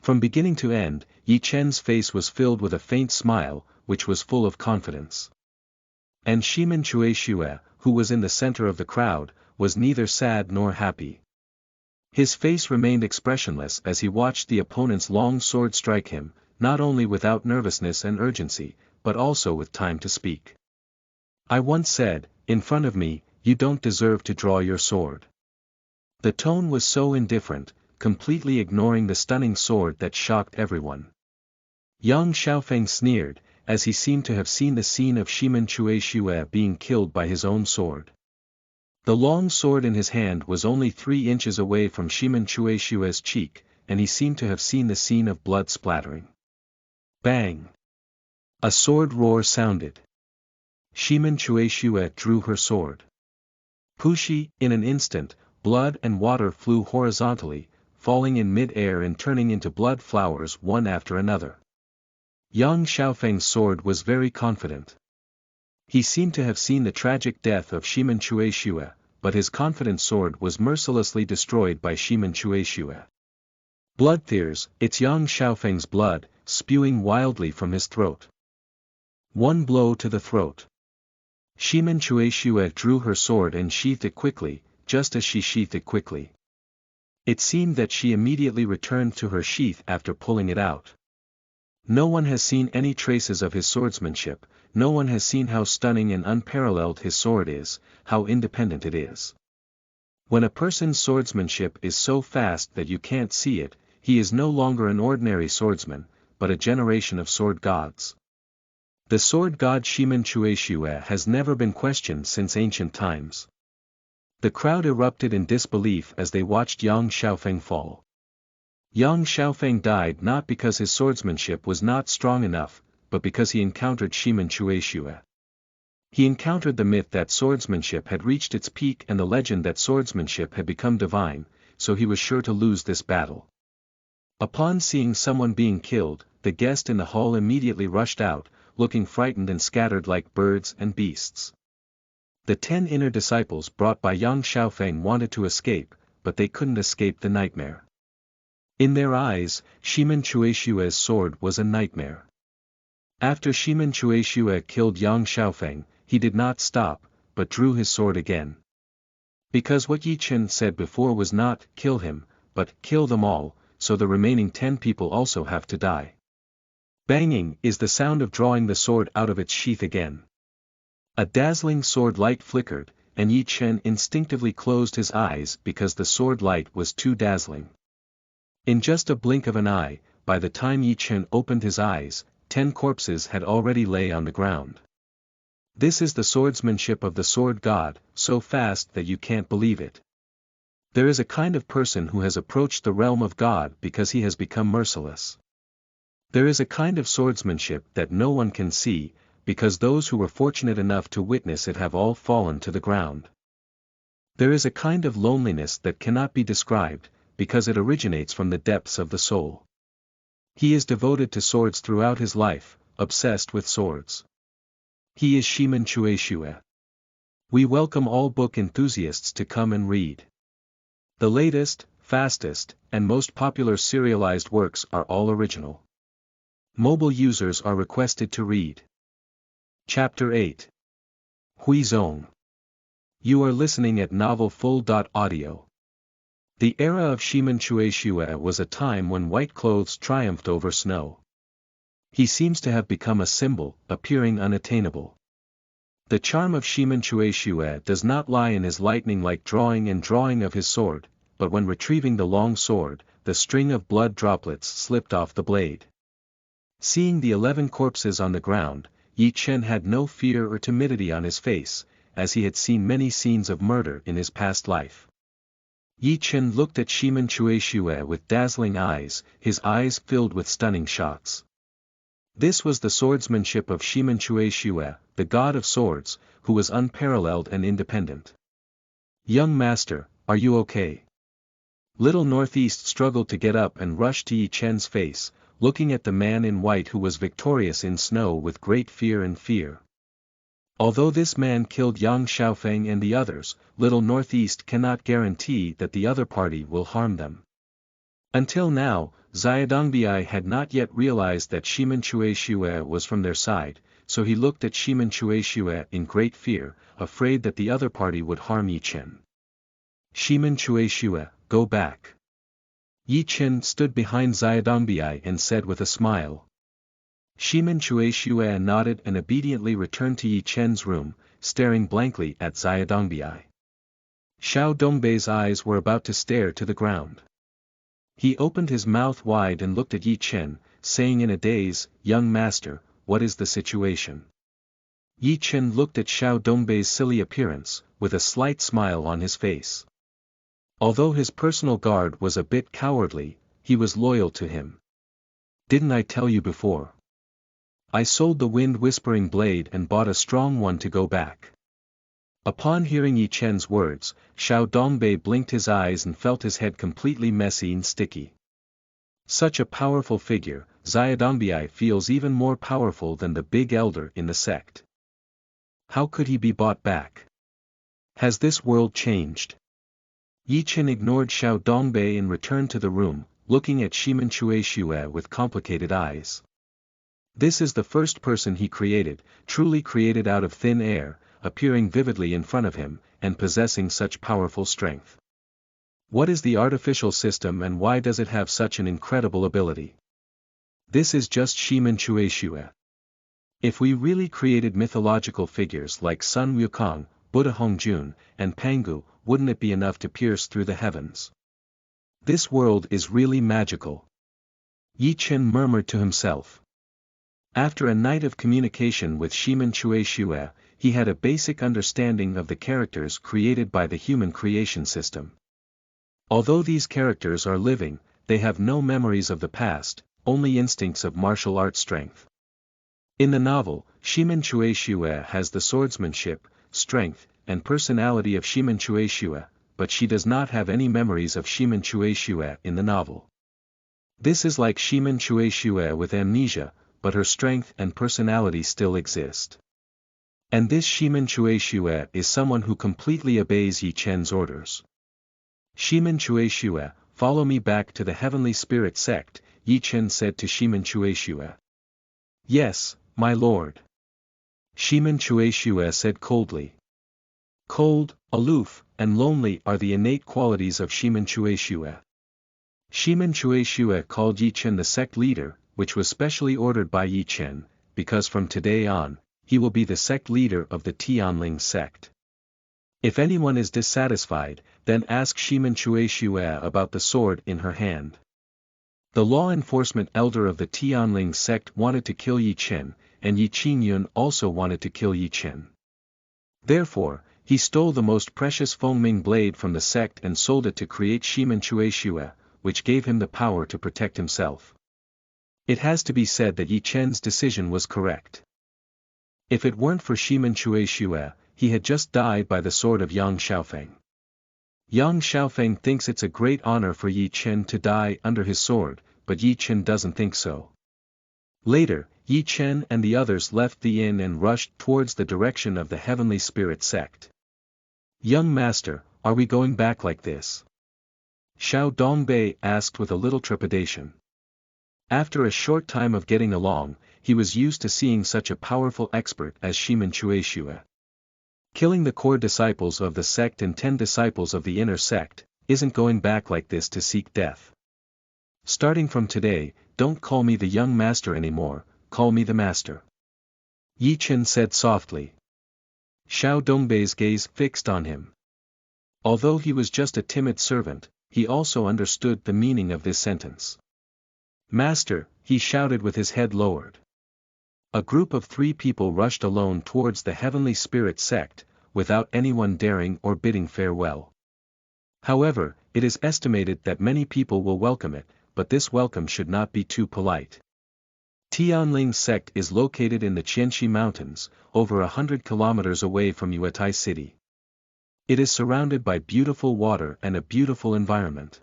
From beginning to end, Yi Chen's face was filled with a faint smile, which was full of confidence. And Shimen Chuexue, who was in the center of the crowd, was neither sad nor happy. His face remained expressionless as he watched the opponent's long sword strike him, not only without nervousness and urgency, but also with time to speak. "I once said, in front of me, you don't deserve to draw your sword." The tone was so indifferent, completely ignoring the stunning sword that shocked everyone. Yang Xiaofeng sneered, as he seemed to have seen the scene of Shimen Chuexue being killed by his own sword. The long sword in his hand was only 3 inches away from Shimen Chuexue's cheek, and he seemed to have seen the scene of blood splattering. Bang! A sword roar sounded. Shimen Chuexue drew her sword. Pushi, in an instant, blood and water flew horizontally, falling in mid-air and turning into blood flowers one after another. Yang Xiaofeng's sword was very confident. He seemed to have seen the tragic death of Shimen Chuexue, but his confident sword was mercilessly destroyed by Shimen Chuexue. Blood tears, it's young Xiaofeng's blood, spewing wildly from his throat. One blow to the throat. Shimen Chueshue drew her sword and sheathed it quickly, just as she sheathed it quickly. It seemed that she immediately returned to her sheath after pulling it out. No one has seen any traces of his swordsmanship, no one has seen how stunning and unparalleled his sword is, how independent it is. When a person's swordsmanship is so fast that you can't see it, he is no longer an ordinary swordsman, but a generation of sword gods. The sword god Shimen Chueshue has never been questioned since ancient times. The crowd erupted in disbelief as they watched Yang Xiaofeng fall. Yang Xiaofeng died not because his swordsmanship was not strong enough, but because he encountered Shimen Chueshue. He encountered the myth that swordsmanship had reached its peak and the legend that swordsmanship had become divine, so he was sure to lose this battle. Upon seeing someone being killed, the guest in the hall immediately rushed out, looking frightened and scattered like birds and beasts. The 10 inner disciples brought by Yang Xiaofeng wanted to escape, but they couldn't escape the nightmare. In their eyes, Shimen Chueshue's sword was a nightmare. After Shimen Chueshue killed Yang Xiaofeng, he did not stop, but drew his sword again. Because what Yi Chen said before was not, kill him, but, kill them all, so the remaining 10 people also have to die. Banging is the sound of drawing the sword out of its sheath again. A dazzling sword light flickered, and Yi Chen instinctively closed his eyes because the sword light was too dazzling. In just a blink of an eye, by the time Yi Chen opened his eyes, 10 corpses had already lay on the ground. This is the swordsmanship of the sword god, so fast that you can't believe it. There is a kind of person who has approached the realm of God because he has become merciless. There is a kind of swordsmanship that no one can see, because those who were fortunate enough to witness it have all fallen to the ground. There is a kind of loneliness that cannot be described, because it originates from the depths of the soul. He is devoted to swords throughout his life, obsessed with swords. He is Shimen Chueshue. We welcome all book enthusiasts to come and read. The latest, fastest, and most popular serialized works are all original. Mobile users are requested to read. Chapter 8. Hui Zong. You are listening at novelfull.audio. The era of Shimen Chueshue was a time when white clothes triumphed over snow. He seems to have become a symbol, appearing unattainable. The charm of Shimen Chueshue does not lie in his lightning-like drawing and drawing of his sword, but when retrieving the long sword, the string of blood droplets slipped off the blade. Seeing the 11 corpses on the ground, Yi Chen had no fear or timidity on his face, as he had seen many scenes of murder in his past life. Yi Chen looked at Shimen Chueshue with dazzling eyes, his eyes filled with stunning shots. This was the swordsmanship of Shimen Chueshue, the god of swords, who was unparalleled and independent. Young master, are you okay? Little Northeast struggled to get up and rushed to Yi Chen's face, looking at the man in white who was victorious in snow with great fear and fear. Although this man killed Yang Xiaofeng and the others, Little Northeast cannot guarantee that the other party will harm them. Until now, Dongbin had not yet realized that Shimen Chueshue was from their side, so he looked at Shimen Chueshue in great fear, afraid that the other party would harm Yi Chen. Shimen Chueshue, go back. Yi Chen stood behind Dongbin and said with a smile. Shimen Chueshue nodded and obediently returned to Yi Chen's room, staring blankly at Dongbin. Xiao Dongbei's eyes were about to stare to the ground. He opened his mouth wide and looked at Yi Chen, saying in a daze, "Young master, what is the situation?" Yi Chen looked at Xiao Dongbei's silly appearance, with a slight smile on his face. Although his personal guard was a bit cowardly, he was loyal to him. "Didn't I tell you before? I sold the wind-whispering blade and bought a strong one to go back." Upon hearing Yi Chen's words, Xiao Dongbei blinked his eyes and felt his head completely messy and sticky. Such a powerful figure, Dongbin feels even more powerful than the big elder in the sect. How could he be bought back? Has this world changed? Yi Chen ignored Xiao Dongbei and returned to the room, looking at Shimen Shui with complicated eyes. This is the first person he created, truly created out of thin air, appearing vividly in front of him, and possessing such powerful strength. What is the artificial system and why does it have such an incredible ability? This is just Shimen Shui. If we really created mythological figures like Sun Wukong, Buddha Hongjun, and Pangu, wouldn't it be enough to pierce through the heavens? This world is really magical. Yi Chen murmured to himself. After a night of communication with Shimen Shui, he had a basic understanding of the characters created by the human creation system. Although these characters are living, they have no memories of the past, only instincts of martial art strength. In the novel, Shimen Shui has the swordsmanship, strength, and personality of Shimen Shui, but she does not have any memories of Shimen Shui in the novel. This is like Shimen Shui with amnesia, but her strength and personality still exist. And this Shimen Shui is someone who completely obeys Yi Chen's orders. Shimen Shui, follow me back to the Heavenly Spirit Sect, Yi Chen said to Shimen Shui. Yes, my lord. Shimen Shui said coldly. Cold, aloof, and lonely are the innate qualities of Shimen Shui. Shimen Shui called Yi Chen the sect leader, which was specially ordered by Yi Chen, because from today on, he will be the sect leader of the Tianling Sect. If anyone is dissatisfied, then ask Shimen Shui about the sword in her hand. The law enforcement elder of the Tianling Sect wanted to kill Yi Chen, and Yi Qingyun also wanted to kill Yi Chen. Therefore, he stole the most precious Fengming blade from the sect and sold it to create Shimen Shui, which gave him the power to protect himself. It has to be said that Yi Chen's decision was correct. If it weren't for Shimen Shui, he had just died by the sword of Yang Xiaofeng. Yang Xiaofeng thinks it's a great honor for Yi Chen to die under his sword, but Yi Chen doesn't think so. Later, Yi Chen and the others left the inn and rushed towards the direction of the Heavenly Spirit Sect. Young master, are we going back like this? Xiao Dongbin asked with a little trepidation. After a short time of getting along, he was used to seeing such a powerful expert as Shimen Shui. Killing the core disciples of the sect and 10 disciples of the inner sect, isn't going back like this to seek death. Starting from today, don't call me the young master anymore, call me the master. Yi Chen said softly. Xiao Dongbei's gaze fixed on him. Although he was just a timid servant, he also understood the meaning of this sentence. Master, he shouted with his head lowered. A group of 3 people rushed alone towards the Heavenly Spirit Sect, without anyone daring or bidding farewell. However, it is estimated that many people will welcome it, but this welcome should not be too polite. Tianling Sect is located in the Qianxi Mountains, over 100 kilometers away from Yuetai City. It is surrounded by beautiful water and a beautiful environment.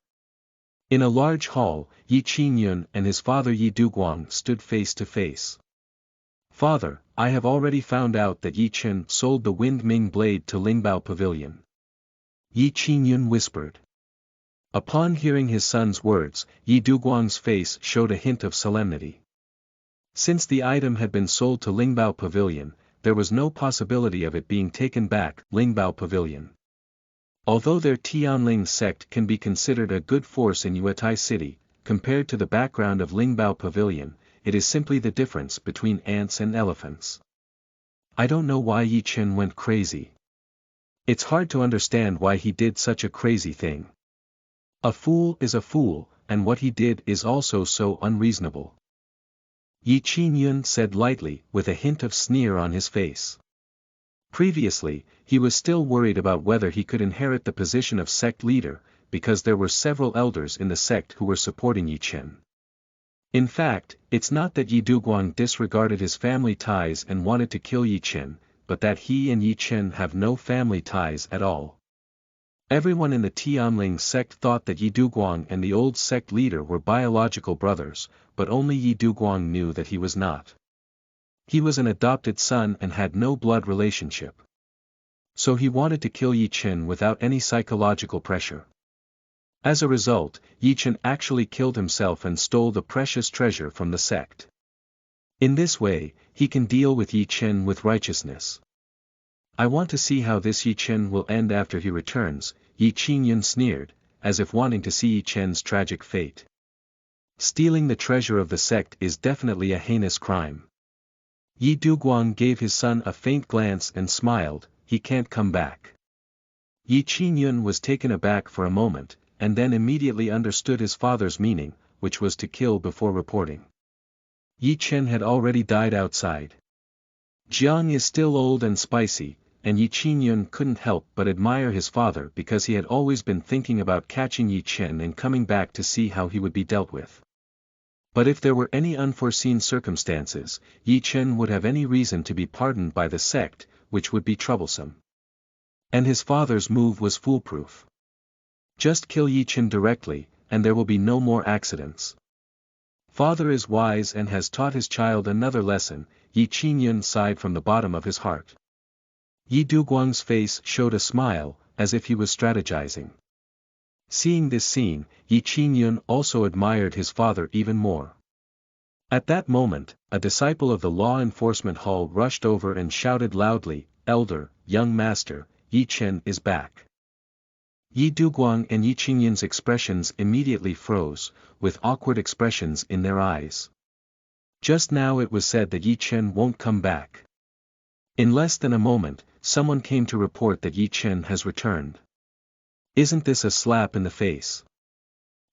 In a large hall, Yi Qingyun and his father Yi Duguang stood face to face. Father, I have already found out that Yi Chen sold the Wind Ming blade to Lingbao Pavilion. Yi Qingyun whispered. Upon hearing his son's words, Yi Duguang's face showed a hint of solemnity. Since the item had been sold to Lingbao Pavilion, there was no possibility of it being taken back, Lingbao Pavilion. Although their Tianling Sect can be considered a good force in Yuetai City, compared to the background of Lingbao Pavilion, it is simply the difference between ants and elephants. I don't know why Yi Chen went crazy. It's hard to understand why he did such a crazy thing. A fool is a fool, and what he did is also so unreasonable. Yi Qingyun said lightly, with a hint of sneer on his face. Previously, he was still worried about whether he could inherit the position of sect leader, because there were several elders in the sect who were supporting Yi Chen. In fact, it's not that Yi Duguang disregarded his family ties and wanted to kill Yi Chen, but that he and Yi Chen have no family ties at all. Everyone in the Tianling Sect thought that Yi Duguang and the old sect leader were biological brothers, but only Yi Duguang knew that he was not. He was an adopted son and had no blood relationship. So he wanted to kill Yi Chen without any psychological pressure. As a result, Yi Chen actually killed himself and stole the precious treasure from the sect. In this way, he can deal with Yi Chen with righteousness. I want to see how this Yi Chen will end after he returns, Yi Qingyun sneered, as if wanting to see Yi Chen's tragic fate. Stealing the treasure of the sect is definitely a heinous crime. Yi Duguang gave his son a faint glance and smiled, he can't come back. Yi Qingyun was taken aback for a moment, and then immediately understood his father's meaning, which was to kill before reporting. Yi Chen had already died outside. Jiang is still old and spicy, and Yi Qingyun couldn't help but admire his father because he had always been thinking about catching Yi Chen and coming back to see how he would be dealt with. But if there were any unforeseen circumstances, Yi Chen would have any reason to be pardoned by the sect, which would be troublesome. And his father's move was foolproof. Just kill Yi Chen directly, and there will be no more accidents. Father is wise and has taught his child another lesson, Yi Qingyun sighed from the bottom of his heart. Yi Duguang's face showed a smile, as if he was strategizing. Seeing this scene, Yi Qingyun also admired his father even more. At that moment, a disciple of the law enforcement hall rushed over and shouted loudly, "Elder, young master, Yi Chen is back." Yi Duguang and Yi Qingyun's expressions immediately froze, with awkward expressions in their eyes. Just now it was said that Yi Chen won't come back. In less than a moment, someone came to report that Yi Chen has returned. Isn't this a slap in the face?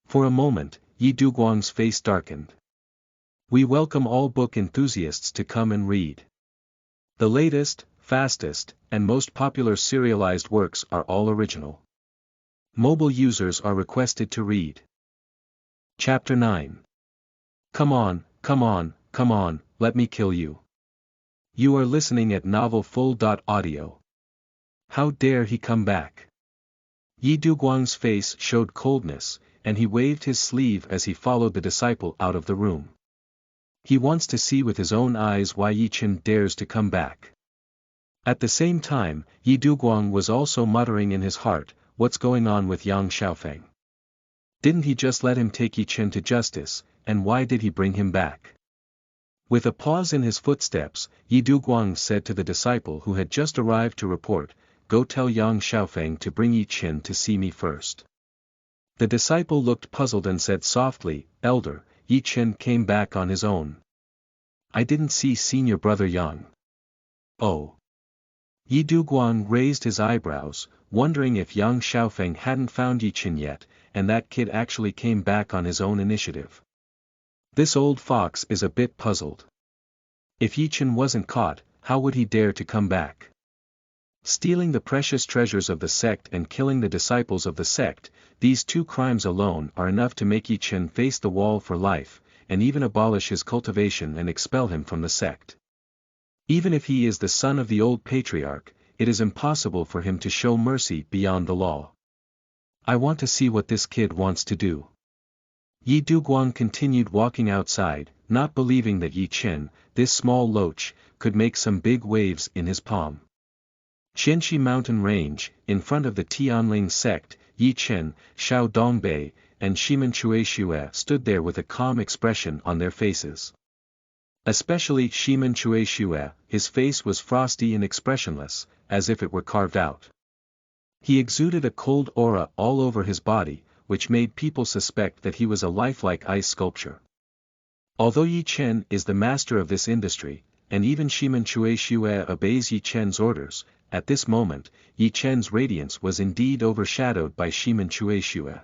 For a moment, Yi Duguang's face darkened. We welcome all book enthusiasts to come and read. The latest, fastest, and most popular serialized works are all original. Mobile users are requested to read. Chapter 9. Come on, come on, come on, let me kill you. You are listening at novelfull.audio. How dare he come back? Yi Duguang's face showed coldness, and he waved his sleeve as he followed the disciple out of the room. He wants to see with his own eyes why Yi Chen dares to come back. At the same time, Yi Duguang was also muttering in his heart, what's going on with Yang Xiaofeng? Didn't he just let him take Yi Chen to justice, and why did he bring him back? With a pause in his footsteps, Yi Duguang said to the disciple who had just arrived to report, go tell Yang Xiaofeng to bring Yi Chen to see me first. The disciple looked puzzled and said softly, Elder, Yi Chen came back on his own. I didn't see senior brother Yang. Oh. Yi Duguang raised his eyebrows, wondering if Yang Xiaofeng hadn't found Yi Chen yet, and that kid actually came back on his own initiative. This old fox is a bit puzzled. If Yi Chen wasn't caught, how would he dare to come back? Stealing the precious treasures of the sect and killing the disciples of the sect, these two crimes alone are enough to make Yi Chen face the wall for life, and even abolish his cultivation and expel him from the sect. Even if he is the son of the old patriarch, it is impossible for him to show mercy beyond the law. I want to see what this kid wants to do. Yi Duguang continued walking outside, not believing that Yi Chen, this small loach, could make some big waves in his palm. Qianxi Mountain Range, in front of the Tianling Sect, Yi Chen, Xiao Dongbin, and Shimen Chuexue stood there with a calm expression on their faces. Especially Shimen Chuexue, his face was frosty and expressionless, as if it were carved out. He exuded a cold aura all over his body, which made people suspect that he was a lifelike ice sculpture. Although Yi Chen is the master of this industry, and even Shimen Chuexue obeys Yi Chen's orders, at this moment, Yi Chen's radiance was indeed overshadowed by Shimen Chuexue.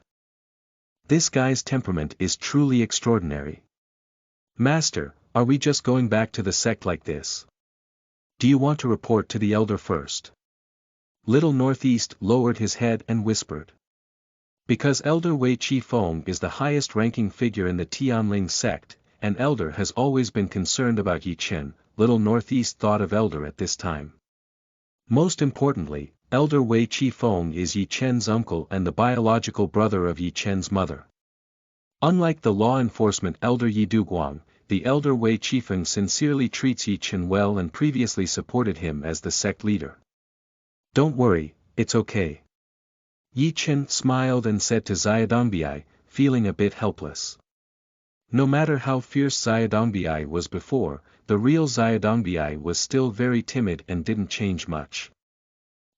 This guy's temperament is truly extraordinary. Master, are we just going back to the sect like this? Do you want to report to the elder first? Little Northeast lowered his head and whispered. Because Elder Wei Qifeng is the highest-ranking figure in the Tianling Sect, and Elder has always been concerned about Yi Chen, Little Northeast thought of Elder at this time. Most importantly, Elder Wei Qifeng is Yi Chen's uncle and the biological brother of Yi Chen's mother. Unlike the law enforcement Elder Yi Duguang, the Elder Wei Qifeng sincerely treats Yi Chen well and previously supported him as the sect leader. Don't worry, it's okay. Yi Chen smiled and said to Xiaodongbi, feeling a bit helpless. No matter how fierce Xiaodongbi was before, the real Xiaodongbi was still very timid and didn't change much.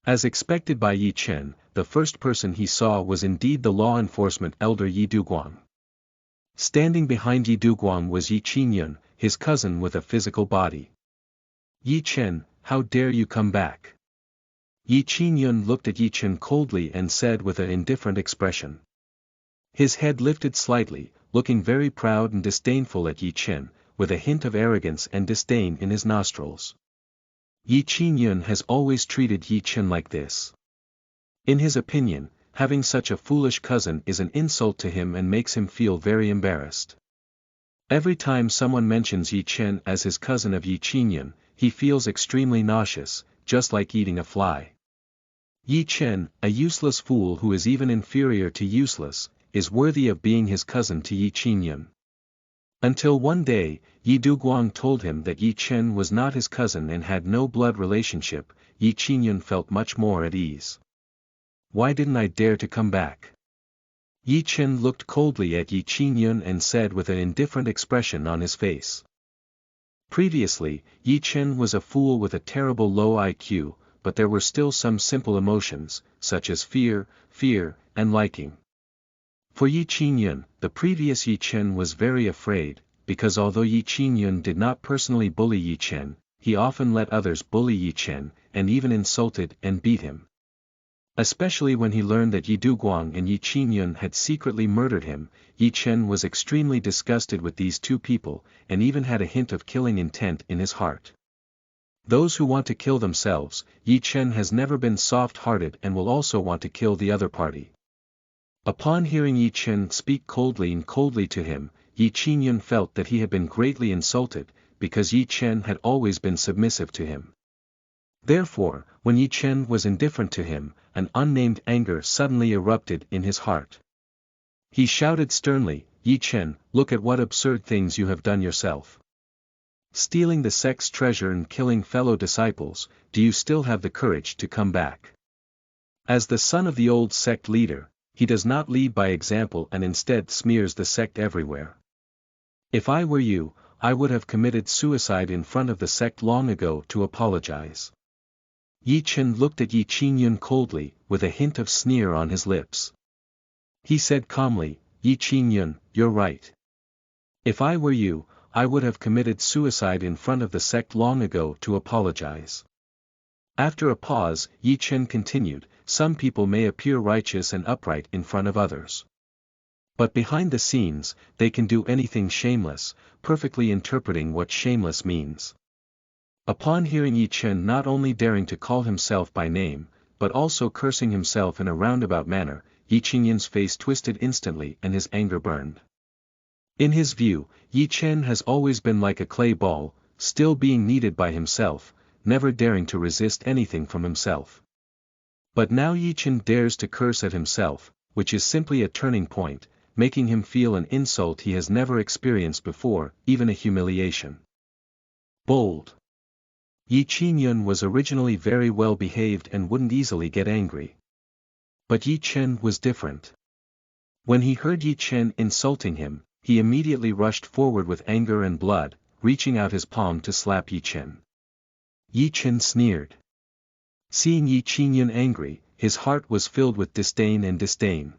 As expected by Yi Chen, the first person he saw was indeed the law enforcement elder Yi Duguang. Standing behind Yi Duguang was Yi Qingyun, his cousin with a physical body. Yi Chen, how dare you come back? Yi Qingyun looked at Yi Chen coldly and said with an indifferent expression. His head lifted slightly, looking very proud and disdainful at Yi Chen, with a hint of arrogance and disdain in his nostrils. Yi Qingyun has always treated Yi Chen like this. In his opinion, having such a foolish cousin is an insult to him and makes him feel very embarrassed. Every time someone mentions Yi Chen as his cousin of Yi Qingyun, he feels extremely nauseous, just like eating a fly. Yi Chen, a useless fool who is even inferior to useless, is worthy of being his cousin to Yi Qingyun. Until one day, Yi Duguang told him that Yi Chen was not his cousin and had no blood relationship. Yi Qingyun felt much more at ease. Why didn't I dare to come back? Yi Chen looked coldly at Yi Qingyun and said with an indifferent expression on his face. Previously, Yi Chen was a fool with a terrible low IQ, but there were still some simple emotions, such as fear, and liking. For Yi Qingyun, the previous Yi Chen was very afraid, because although Yi Qingyun did not personally bully Yi Chen, he often let others bully Yi Chen, and even insulted and beat him. Especially when he learned that Yi Duguang and Yi Qingyun had secretly murdered him, Yi Chen was extremely disgusted with these two people, and even had a hint of killing intent in his heart. Those who want to kill themselves, Yi Chen has never been soft-hearted and will also want to kill the other party. Upon hearing Yi Chen speak coldly to him, Yi Qingyun felt that he had been greatly insulted, because Yi Chen had always been submissive to him. Therefore, when Yi Chen was indifferent to him, an unnamed anger suddenly erupted in his heart. He shouted sternly, Yi Chen, look at what absurd things you have done yourself. Stealing the sect's treasure and killing fellow disciples, do you still have the courage to come back? As the son of the old sect leader, he does not lead by example and instead smears the sect everywhere. If I were you, I would have committed suicide in front of the sect long ago to apologize. Yi Chen looked at Yi Qingyun coldly, with a hint of sneer on his lips. He said calmly, Yi Qingyun, you're right. If I were you, I would have committed suicide in front of the sect long ago to apologize. After a pause, Yi Chen continued, some people may appear righteous and upright in front of others. But behind the scenes, they can do anything shameless, perfectly interpreting what shameless means. Upon hearing Yi Chen not only daring to call himself by name, but also cursing himself in a roundabout manner, Yi Qingyun's face twisted instantly and his anger burned. In his view, Yi Chen has always been like a clay ball, still being kneaded by himself, never daring to resist anything from himself. But now Yi Chen dares to curse at himself, which is simply a turning point, making him feel an insult he has never experienced before, even a humiliation. Bold. Yi Qingyun was originally very well behaved and wouldn't easily get angry. But Yi Chen was different. When he heard Yi Chen insulting him, he immediately rushed forward with anger and blood, reaching out his palm to slap Yi Chen. Yi Chen sneered. Seeing Yi Qingyun angry, his heart was filled with disdain.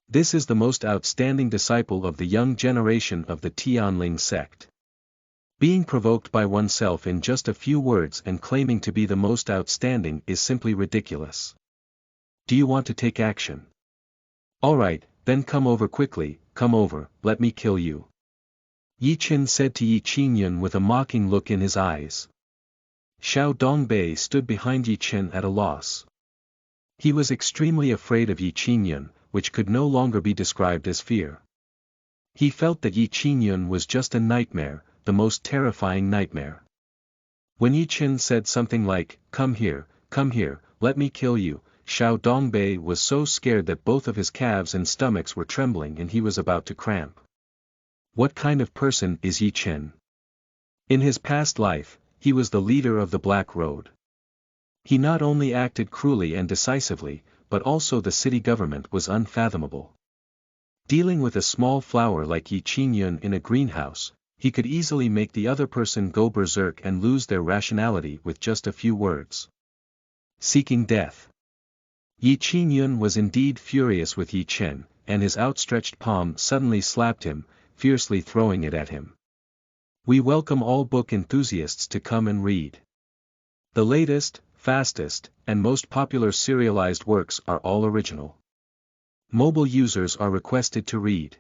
This is the most outstanding disciple of the young generation of the Tianling Sect. Being provoked by oneself in just a few words and claiming to be the most outstanding is simply ridiculous. Do you want to take action? Alright, then come over quickly, come over, let me kill you. Yi Chen said to Yi Qingyun with a mocking look in his eyes. Dongbin stood behind Yi Chen at a loss. He was extremely afraid of Yi Qingyun, which could no longer be described as fear. He felt that Yi Qingyun was just a nightmare, the most terrifying nightmare. When Yi Chen said something like, come here, let me kill you, Dongbin was so scared that both of his calves and stomachs were trembling and he was about to cramp. What kind of person is Yi Chen? In his past life, he was the leader of the Black Road. He not only acted cruelly and decisively, but also the city government was unfathomable. Dealing with a small flower like Yi Qingyun in a greenhouse, he could easily make the other person go berserk and lose their rationality with just a few words. Seeking death. Yi Qingyun was indeed furious with Yi Chen, and his outstretched palm suddenly slapped him, fiercely throwing it at him. We welcome all book enthusiasts to come and read. The latest, fastest, and most popular serialized works are all original. Mobile users are requested to read.